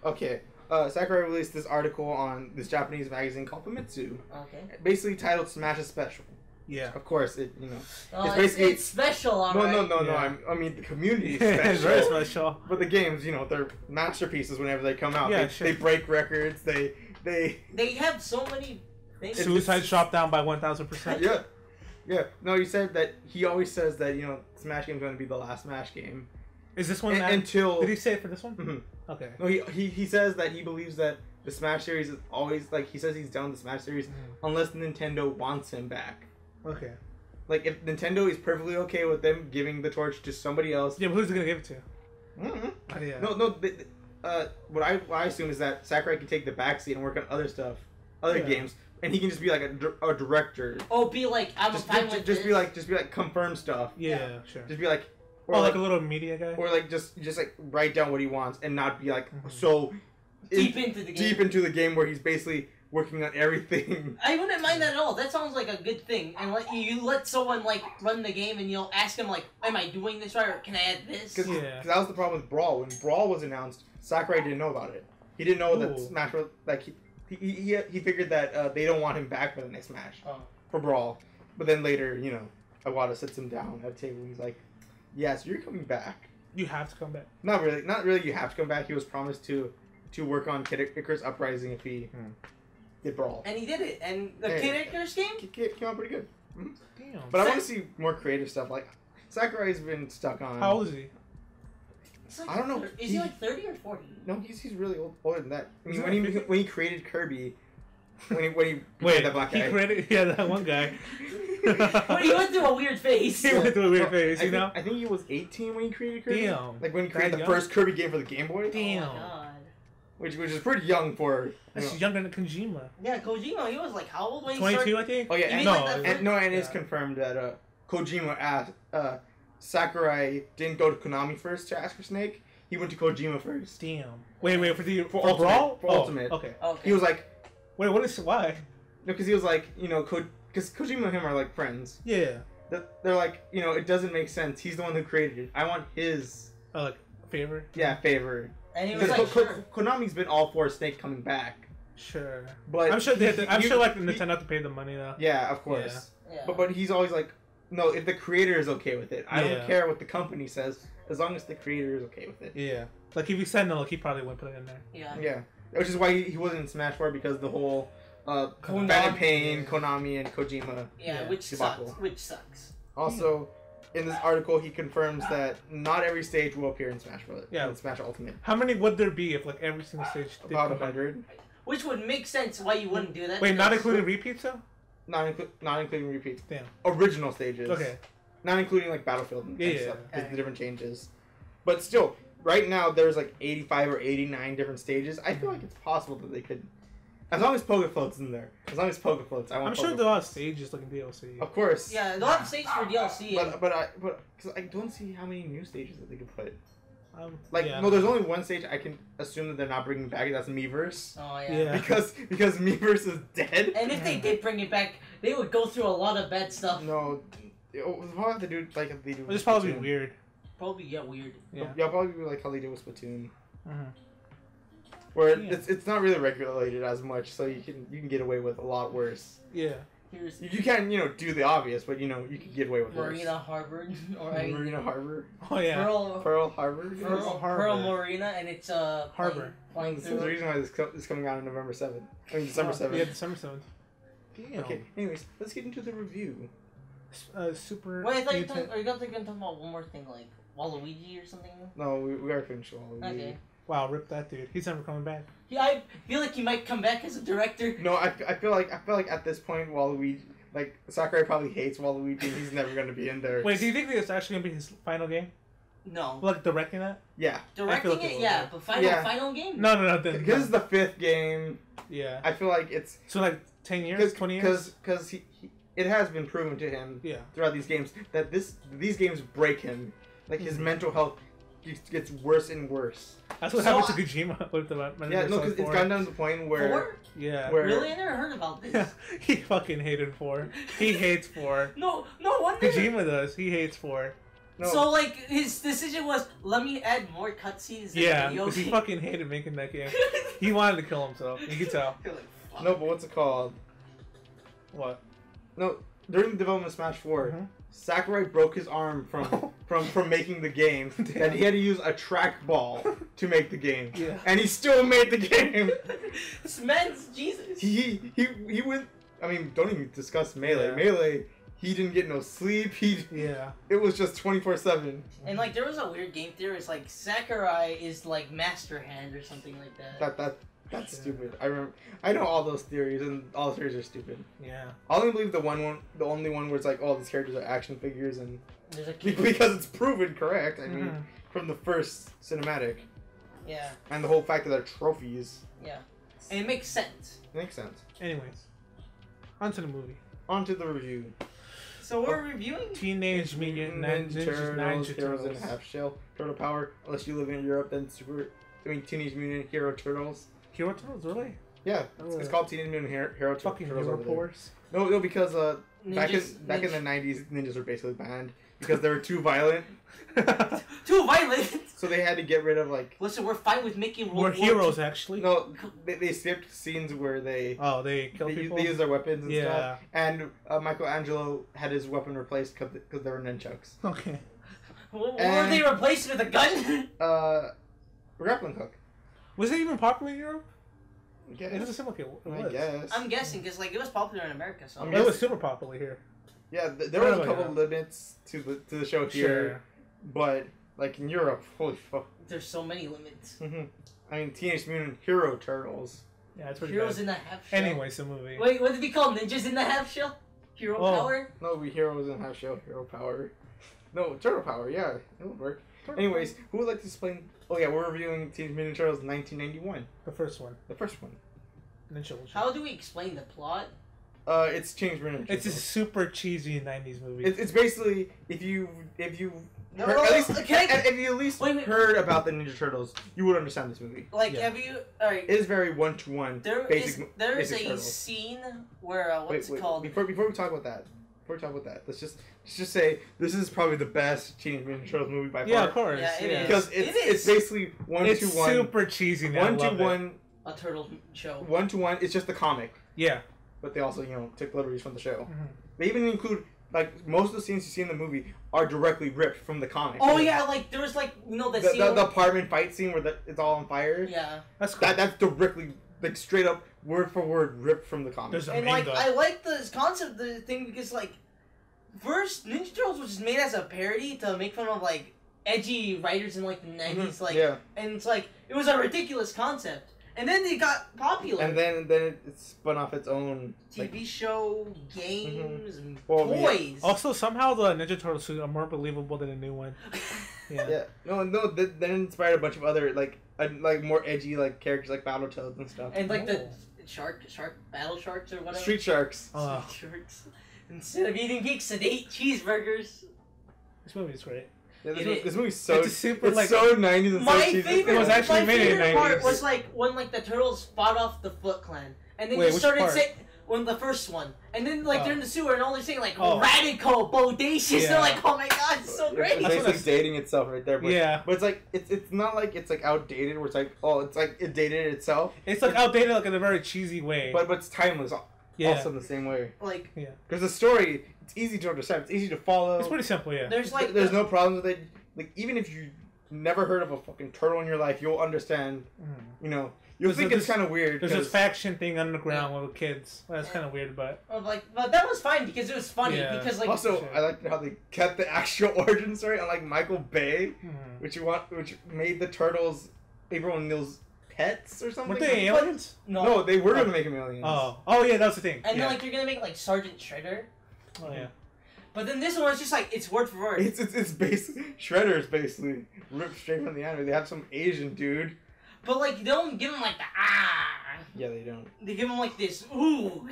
Okay. Sakurai released this article on this Japanese magazine called Famitsu, Okay. basically titled "Smash is Special." Yeah. Of course, it It's basically- it's special, alright. no. Yeah. I mean the community is It's very special. special. But the games, they're masterpieces whenever they come out. Yeah, they, sure. they break records. They They have so many things. Suicide dropped down by 1,000%. yeah. No, he said that he always says that Smash Game is going to be the last Smash game Is this one until. Did he say it for this one? Mhm. Okay. No, he says that he believes that the Smash series is always he says he's done with the Smash series unless Nintendo wants him back. Okay. Like if Nintendo is perfectly okay with them giving the torch to somebody else. Yeah, but who's he gonna give it to? Mhm. Oh, yeah. No. What I assume is that Sakurai can take the backseat and work on other stuff, other Yeah. games, and he can just be like a director. Oh, be like, I'm fine with Just this. be like confirm stuff. Yeah, sure. Just be like, or Oh, like a little media guy. or like just like write down what he wants and not be like Mhm. so deep into the game. deep into the game where he's basically working on everything. I wouldn't mind that at all. That sounds like a good thing. And you let someone run the game, and you'll ask them am I doing this right, or can I add this? Because Yeah. that was the problem with Brawl. When Brawl was announced, Sakurai didn't know about it. He didn't know that Ooh. Smash Bros. He figured that they don't want him back for the next Smash Oh. for Brawl. But then later, Iwata sits him down at a table. And he's like, "Yes, you're coming back." You have to come back. Not really. You have to come back. He was promised to work on Kid Icarus Uprising if he did Brawl. And he did it. And the Yeah. Kid Icarus game? Came out pretty good. Damn. But I want to see more creative stuff. Like Sakurai's been stuck on. How old is he? It's like I don't know. Is he 30 or 40? No, he's really older than that. I mean, Isn't when that he created Kirby, when he became Wait, that black he guy. created that one guy. But he went through a weird phase. He went through a weird phase, I think he was 18 when he created Kirby. Damn. Like when he created That the young? first Kirby game for the Game Boy. Damn. Oh my god. Which is pretty young for. That's younger than Kojima. Yeah, Kojima, he was how old when he 22, started? I think. Oh yeah, You and, mean no, like that and it is Yeah. confirmed that Kojima asked Sakurai didn't go to Konami first to ask for Snake. He went to Kojima first. Damn. Wait, for Ultimate, Brawl? for Ultimate. Okay. Okay. He was like, Wait, what is why? no, because he was like, because Kojima and him are like friends. Yeah. They're like, it doesn't make sense. He's the one who created it. I want his Like favor. favor. and he was Because like, sure. Konami's been all for Snake coming back, Sure. but I'm sure they. I'm sure he- Nintendo have to pay the money though. Yeah, of course. Yeah. But he's always like, no, if the creator is okay with it, I Yeah. don't care what the company says, as long as the creator is okay with it. Yeah. Like if he said no, like, he probably wouldn't put it in there. yeah. Yeah, which is why he wasn't in Smash 4 because the whole Konami. Phantom Pain, Konami, and Kojima. Yeah, Yeah. which Debacle. sucks. Which sucks. Also, in this article, he confirms that not every stage will appear in Smash Bros. Yeah. In Smash Ultimate. How many would there be if every single stage did About come back? 100. Which would make sense why you wouldn't do that. Wait, not because- including repeats though? Not including repeats. Damn. Original stages. Okay. Not including Battlefield and Yeah, stuff. yeah. With the different changes. But still, right now there's 85 or 89 different stages. I feel like it's possible that they could, as long as Poga Float's in there. As long as Poga Floats, I want. I'm sure Poga they'll have stages like in DLC. Of course. Yeah, they'll have stages for DLC. and- But because I don't see how many new stages that they could put. Yeah. No, there's only one stage I can assume that they're not bringing back. That's Miiverse. Oh yeah. Yeah. Because Miiverse is dead. And if they did bring it back, they would go through a lot of bad stuff. No, we'll have to do like they do. It'll with just probably be Splatoon. weird. Probably get weird. Yeah. Yeah, probably be like how they do with Splatoon, Mhm. where Yeah. it's not really regulated as much, so you can get away with a lot worse. Yeah. Here's You can do the obvious, but you can get away with Marina Harvard, or worse. Marina Harbor, Oh yeah. Pearl Harbor. Pearl Harbor. Pearl Marina, and it's Harbor. flying There's through. a reason why this is coming out on November 7th. I mean December 7th. Yeah, December 7th. Damn. Okay. Anyways, let's get into the review. Super. Wait, I thought Mutant- are you going to talk about one more thing, like Waluigi or something? No, we are finished all. Okay. Wow, rip that dude. He's never coming back. Yeah, I feel like he might come back as a director. No, I feel like at this point, Waluigi, Sakurai probably hates Waluigi. He's never gonna be in there. Wait, do you think it's actually gonna be his final game? No. Like directing that? Yeah, Directing like it it, will yeah, be. but final game? No, then. this is the 5th game. Yeah. I feel like it's So like 10 years, 20 years. because it has been proven to him Yeah. throughout these games that these games break him. Like his Mhm. mental health gets worse and worse. That's what So happened to Kojima with the Metal Yeah, Gear no, Solid because it's 4. gotten down to the point where 4? Yeah. where- Really? I never heard about this. Yeah. He fucking hated 4. He hates 4. No wonder. Kojima does. He hates 4. no, So like his decision was, let me add more cutscenes. in Yeah, the video because he game." fucking hated making that game. He wanted to kill himself. You can tell. You're like, fuck. no, but what's it called? What? No, during the development of Smash 4, Sakurai broke his arm from making the game, and he had to use a trackball to make the game. Yeah. And he still made the game. This man's Jesus. He went. I mean, don't even discuss Melee. Yeah. Melee. He didn't get no sleep. Yeah. It was just 24/7. And like there was a weird game theory. It's like Sakurai is like Master Hand or something like that. That's stupid. I know all those theories, and all the theories are stupid. Yeah. I only believe the only one where it's like, oh, these characters are action figures, and There's a because it's proven correct. I mean, from the first cinematic, yeah, and the whole fact that they're trophies. yeah, and it makes sense. Makes sense. Anyways, on to the movie. On to the review. So we're reviewing. Teenage Mutant Ninja Heroes in Turtles. a Half Shell. Turtle Power. Unless you live in Europe, then Teenage Mutant Hero Turtles. Hero Turtles, really? Yeah, it's called Teenage Mutant Hero Fucking Turtles. Hero over there. Force. No, because back in Ninjas- the 90s, ninjas were basically banned because they were too violent. Too violent. So they had to get rid of like. Listen, we're fine with making World We're War heroes, II. actually. No, they skipped scenes where they Oh, they kill people? they use their weapons and Yeah. stuff. And Michelangelo had his weapon replaced because they were nunchucks. Okay. What were And- they replaced with a gun? Grappling hook. Was it even popular in Europe? I It doesn't seem like it was. I guess. I'm guessing because like it was popular in America. So I'm It was super popular here. Yeah, there was a Really, couple limits to the show here, Sure. but like in Europe, holy fuck. there's so many limits. I mean, Teenage Mutant Hero Turtles. Yeah, it's pretty Heroes bad. in the half shell. Anyways, the movie. Wait, what did we call ninjas in the half shell? Hero Oh. power. No, we heroes in half shell, hero power. No, turtle power. Yeah, it would work. Anyways, who would like to explain? Oh yeah, we're reviewing Teenage Mutant Ninja Turtles 1991, The first one. the first one. Ninja Turtles. How do we explain the plot? It's Teenage Mutant Ninja It's a Turtles. super cheesy 90s movie. It's basically if you No, heard, no, at least can I- if you at least Wait. heard about the Ninja Turtles, you would understand this movie. Like, Yeah. have you? Alright. It is very one-to-one. There basic. is there's basic a Turtles. scene where what's it called? Before we talk about that, let's just say this is probably the best Teenage Mutant Ninja Turtles movie by far. Yeah, of course. Yeah, it is. Because It it's is. basically It's 1-to-1. super cheesy now. I love it. 1-to-1. A turtle show. 1-to-1. It's just the comic, Yeah. but they also took liberties from the show. Mhm. They even include like most of the scenes you see in the movie are directly ripped from the comic. Oh yeah, like there was like the scene. The apartment fight scene where it's all on fire. Yeah. That's cool. That's directly like straight up word for word ripped from the comic. There's a And like manga. I like the concept of the thing because like first Ninja Turtles was just made as a parody to make fun of like edgy writers in like the 90s like yeah, and it's like it was a ridiculous concept. And then it got popular. and then it spun off its own TV show, games, and Well, yeah. toys. Also, somehow the Ninja Turtle suits are more believable than the new one. Yeah. Yeah, no. Then it inspired a bunch of other like more edgy like characters like Battletoads and stuff. And like the Oh. shark battle sharks or whatever. Street Sharks. Street sharks. Instead of eating pizza, they ate cheeseburgers. This movie's great. Yeah, It- this movie's so it's a super, it's like- so 90s and My so cheesy. favorite, It was actually my made in the favorite part 90s. was like when like the turtles fought off the Foot Clan, and then Wait, you which started part? saying when the first one, and then like Oh. they're in the sewer, and all they're saying like Oh. radical, bodacious. Yeah. They're like, oh my god, it's so great. It's That's what basically I- dating itself right there. But, Yeah. But it's like it's not like it's like outdated where it's like it's like it dated itself. It's like outdated, like in a very cheesy way. But it's timeless. yeah. Also in the same way. Like Because the story, it's easy to understand. It's easy to follow. It's pretty simple, yeah. there's like There's the- no problems with it. Like even if you never heard of a fucking turtle in your life, you'll understand. Mhm. You'll There's think this- it's kind of weird. There's this 'cause- faction thing underground with kids. That's kind of weird, but but that was fine because it was funny Yeah. because like Also, Sure. I liked how they kept the actual origin story, unlike Michael Bay, mhm. which made the turtles April O'Neil's pets or something. weren't they aliens? No, they were Oh. gonna make them aliens. Oh yeah, that's the thing. and yeah. then like you're gonna make like Sergeant Shredder, Oh yeah. but then this one was just like it's word for word. It's basically Shredder's basically ripped straight from the anime. They have some Asian dude. But like they don't give him like the Yeah, they don't. they give him like this ooh.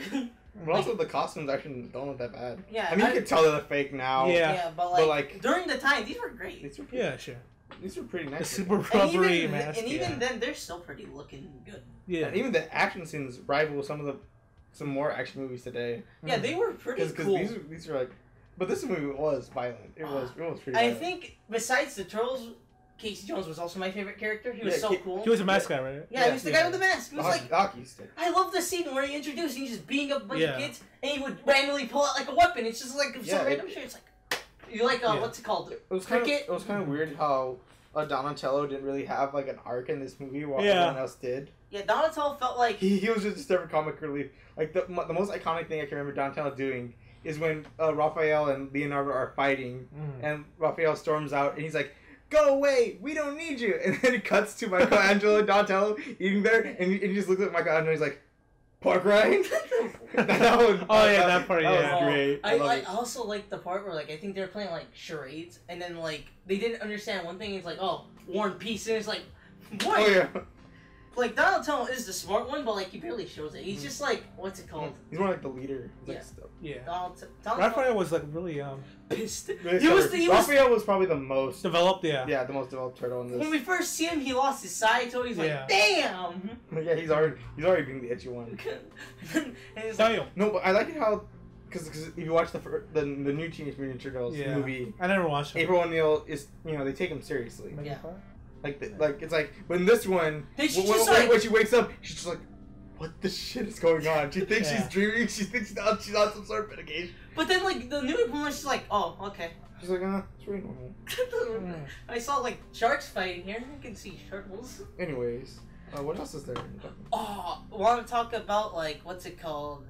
But also the costumes actually don't look that bad. Yeah, I mean, you can tell they're fake now. Yeah. Yeah, but But, like, like- during the time, these were great. These were pretty, Yeah, sure. these were pretty The nice. super And rubbery even, mask. and even yeah. then, they're still pretty looking good. Yeah. And even the action scenes rival some more action movies today. Yeah, they were pretty Because cool. these are like, but this movie was violent. It was pretty. I violent. think besides the turtles, Casey Jones was also my favorite character. He was Yeah, so cool. He was a mascot, right? Yeah, he was the guy with the mask. He was like, hockey stick. I love the scene where he introduced, he's just beating up a bunch Yeah. of kids, and he would randomly pull out like a weapon. It's just like some Yeah, random shit. It's like, you like, Yeah. what's it called? It was kind Cricket? of weird how Donatello didn't really have like an arc in this movie while Yeah. everyone else did. Yeah, Donatello felt like He was just a comic relief. Like the most iconic thing I can remember Donatello doing is when Raphael and Leonardo are fighting, and Raphael storms out and he's like, "Go away, we don't need you." And then it cuts to Michelangelo and Donatello eating there, and he just looks at Michelangelo and he's like, "Pork rind." That part, yeah. was great. I love it. also like the part where like I think they were playing like charades, and then like they didn't understand one thing. It's like, oh, War and Peace, and it's like, what? Oh yeah. Like Donatello is the smart one, but like he barely shows it. He's just like, what's it called? He's more like the leader. He's like Yeah. stuff. Yeah. Donatello Raphael was like really pissed. He Raphael was probably the most developed. Yeah. the most developed turtle in When this. we first see him, he lost his side, so he's like, Yeah. damn. Yeah, he's already being the itchy one. And he's like, Damn. No, but I like it how because if you watch the new Teenage Mutant Ninja Turtles Yeah. movie, I never watched it. April O'Neil is they take him seriously. Yeah. Like it's like but in this one, Then she when, just, when, like- when she wakes up, she's just like, what the shit is going on? She thinks Yeah. she's dreaming. She thinks she's on some sort of medication. but then like the new one, she's like, oh, okay. She's like, it's really normal. I saw like sharks fighting here. I can see turtles. Anyways, what else is there? Oh, want to talk about like what's it called?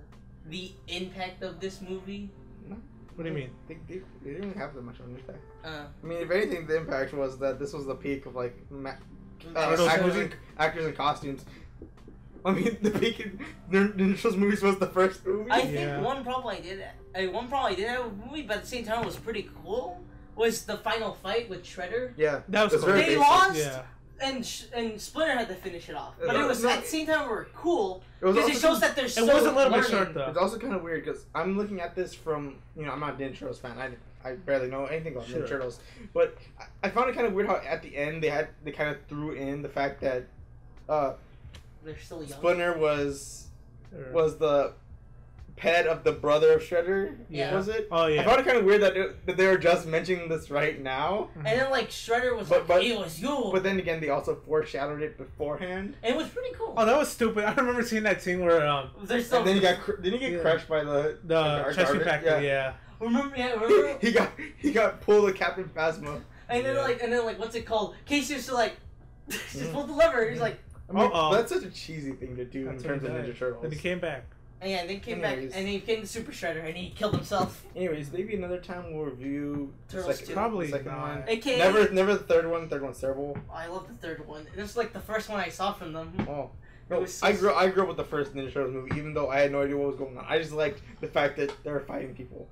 The impact of this movie. What do you mean? They didn't really have that much of an impact. Uh, I mean, if anything, the impact was that this was the peak of like Turtles actors and costumes. I mean, the peak in Ninja Turtles movies was the first movie. I think Yeah. one problem I did have with the movie, but at the same time was pretty cool, was the final fight with Shredder. Yeah, That was It's cool. very They basic. lost, Yeah. and Splinter had to finish it off. But No, it was no, at the same time we were cool It was because it also shows that there's It so was a little bit learning. short though. It's also kind of weird because I'm looking at this from I'm not a Ninja Turtles fan. I barely know anything about Sure. Ninja Turtles, but I found it kind of weird how at the end they kind of threw in the fact that They're still young. Splinter was the pet of the brother of Shredder. Yeah. Was it? Oh yeah. I found it kind of weird that they were just mentioning this right now. And then like Shredder was But- like, it was you. But then again, they also foreshadowed it beforehand. And it was pretty cool. Oh, that was stupid. I remember seeing that scene where There's so And then didn't he get Yeah. crushed by the Cheshire Factory. Yeah. remember he got pulled with Captain Phasma. and then Yeah. like what's it called? Casey used to like just pull the lever. He's like, I mean, Uh-oh. that's such a cheesy thing to do That's in terms of what he Ninja did. Turtles. Then he came back. and yeah, and then came Anyways. back and then he became the Super Shredder and he killed himself. Anyways, maybe another time we'll review the Turtles second, two. Probably the second not. one. AKA Never the third one. Third one's terrible. I love the third one. This is like the first one I saw from them. Oh. It No, was so I grew up with the first Ninja Turtles movie, even though I had no idea what was going on. I just liked the fact that they were fighting people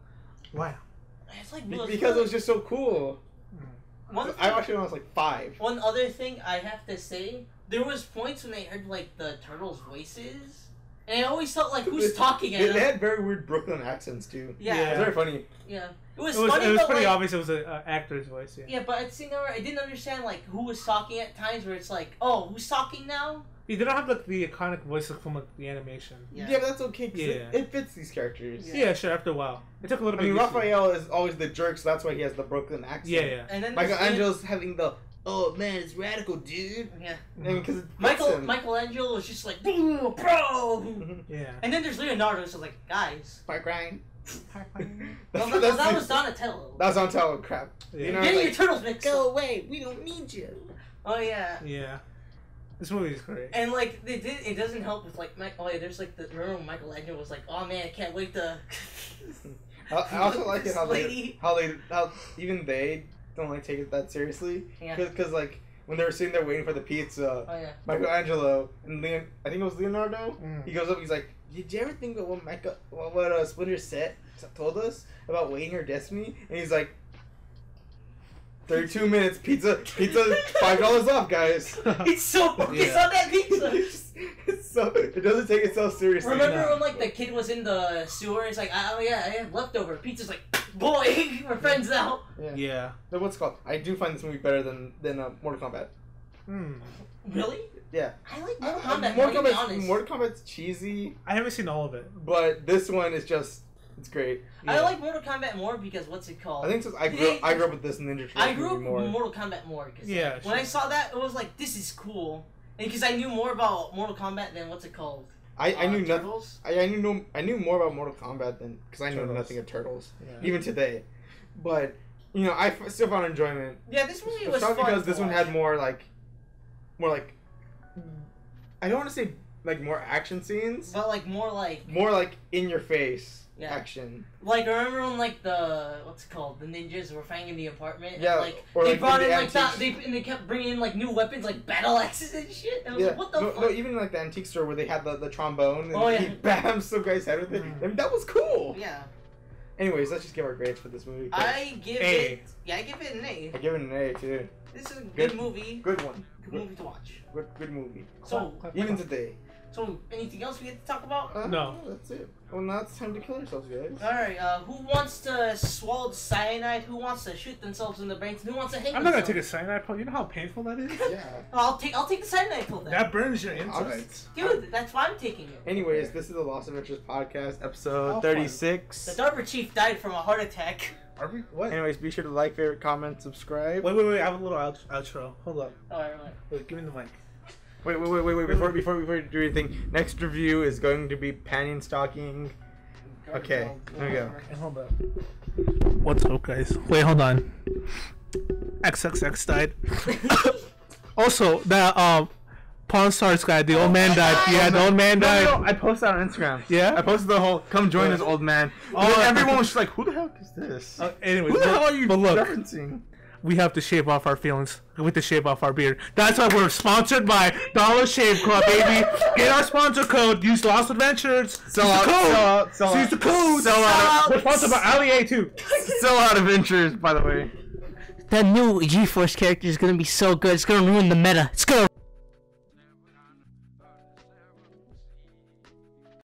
Wow. It's like because it was just so cool. one I watched it when I was like 5. One other thing I have to say, there was points when I heard like the turtles' voices, and I always felt like who's talking at They them. had very weird Brooklyn accents too. Yeah, It was very funny. yeah. It was It was funny, it was but pretty like, obvious it was an actor's voice. Yeah. yeah, but at the same time, I didn't understand like who was talking at times where it's like, oh, who's talking now? He didn't have like the iconic voice from like, the animation. Yeah. Yeah, but that's okay because Yeah. it fits these characters. Yeah. Yeah, sure. After a while, it took a little I bit. mean, to get used to. Raphael is always the jerk, so that's why he has the Brooklyn accent. Yeah, yeah. And then there's Michelangelo's having the oh man, it's radical, dude. yeah, Because it fits him. Michelangelo was just like, "Boo, bro. Yeah. And then there's Leonardo, so like, guys. Park Ryan. No, that was Donatello. That was Donatello. Crap. Yeah. You know, Getting like, your turtles mixed up. away. We don't need you. Oh yeah. Yeah. This movie is great. And like they did, it doesn't help with like oh yeah, there's like the remember when Michelangelo was like, oh man, I can't wait to. I also like it This how lady. how even they don't like take it that seriously. Yeah. Because like when they were sitting there waiting for the pizza, Oh yeah. Michelangelo and I think it was Leonardo. Mm. He goes up. He's like, "Did you ever think about what Splinter told us about waiting our destiny?" And he's like, "32 minutes, pizza, $5 off, guys." It's so focused Yeah. on that pizza. It's so it doesn't take itself seriously. Remember No. when like the kid was in the sewer? It's like, oh yeah, I have leftover. Pizza's like, boy, we're friends now. Yeah. Yeah. Then what's it called? I do find this movie better than Mortal Kombat. Hmm. Really? Yeah. I like Mortal Kombat. More to be honest. Mortal Kombat's cheesy, I haven't seen all of it. but this one is just It's great. I like Mortal Kombat more because what's it called? I think since I grew up with this Ninja Turtles I grew up movie more. with Mortal Kombat more. Cause Yeah, when I saw that, it was like, this is cool. And because I knew more about Mortal Kombat than what's it called? I knew nothing. Turtles? I knew more about Mortal Kombat than because I knew Turtles. nothing of Turtles, Yeah. even today. But you know, still found enjoyment. Yeah, this movie was Probably fun because to this one watch. had more like, I don't want to say like more action scenes, But like more like in your face Yeah. action. like remember when like the what's it called, the ninjas were finding the apartment Yeah, and like or, they like, brought the in like that antiques. they kept bringing in like new weapons like battle axes and shit. And I was Yeah, like, what the fuck? no, even like the antique store where they had the trombone and Oh, yeah. he bams some guy's head with it. I mean, that was cool. Yeah, Anyways, let's just give our grades for this movie. I give A. it. Yeah, I give it an A. I give it an A too. This is a good Good. movie. Good one. Good movie to watch. Good movie. So, Even today. anything else we have to talk about? No. That's it. Well, now it's time to kill ourselves, guys. Alright, who wants to swallow the cyanide? Who wants to shoot themselves in the brains? And who wants to hang I'm not gonna themselves? take a cyanide pill. You know how painful that is? Yeah. I'll take the cyanide pill then. That burns your I'll insides. Dude, that's why I'm taking it. Anyways, this is the Lost Adventures podcast, episode How fun. 36. The Darber Chief died from a heart attack. Are we? What? Anyways, be sure to like, favorite, comment, subscribe. Wait. I have a little outro. Hold up. Alright. Wait, give me the mic. Wait. Before we do anything, next review is going to be Panning Stocking. Okay, there we go. Hey, hold up. What's up, guys? Wait, hold on. XXX died. Also, that Pawn Stars guy, the old man died. Yeah, the old man died. No, I posted on Instagram. Yeah? I posted the whole "come join Yeah. us, old man." Oh, And then everyone was just like, "Who the heck is this? Anyways, Who the hell are you but look, referencing?" we have to shave off our feelings. We have to shave off our beard. That's why we're sponsored by Dollar Shave Club, baby. Get our sponsor code. Use Lost Adventures. Sell Use out, the code. sell out, sell Use the out. code. Sell out. We're sponsored by Ali too. Sell out adventures, by the way. That new GeForce character is gonna be so good. It's gonna ruin the meta. It's gonna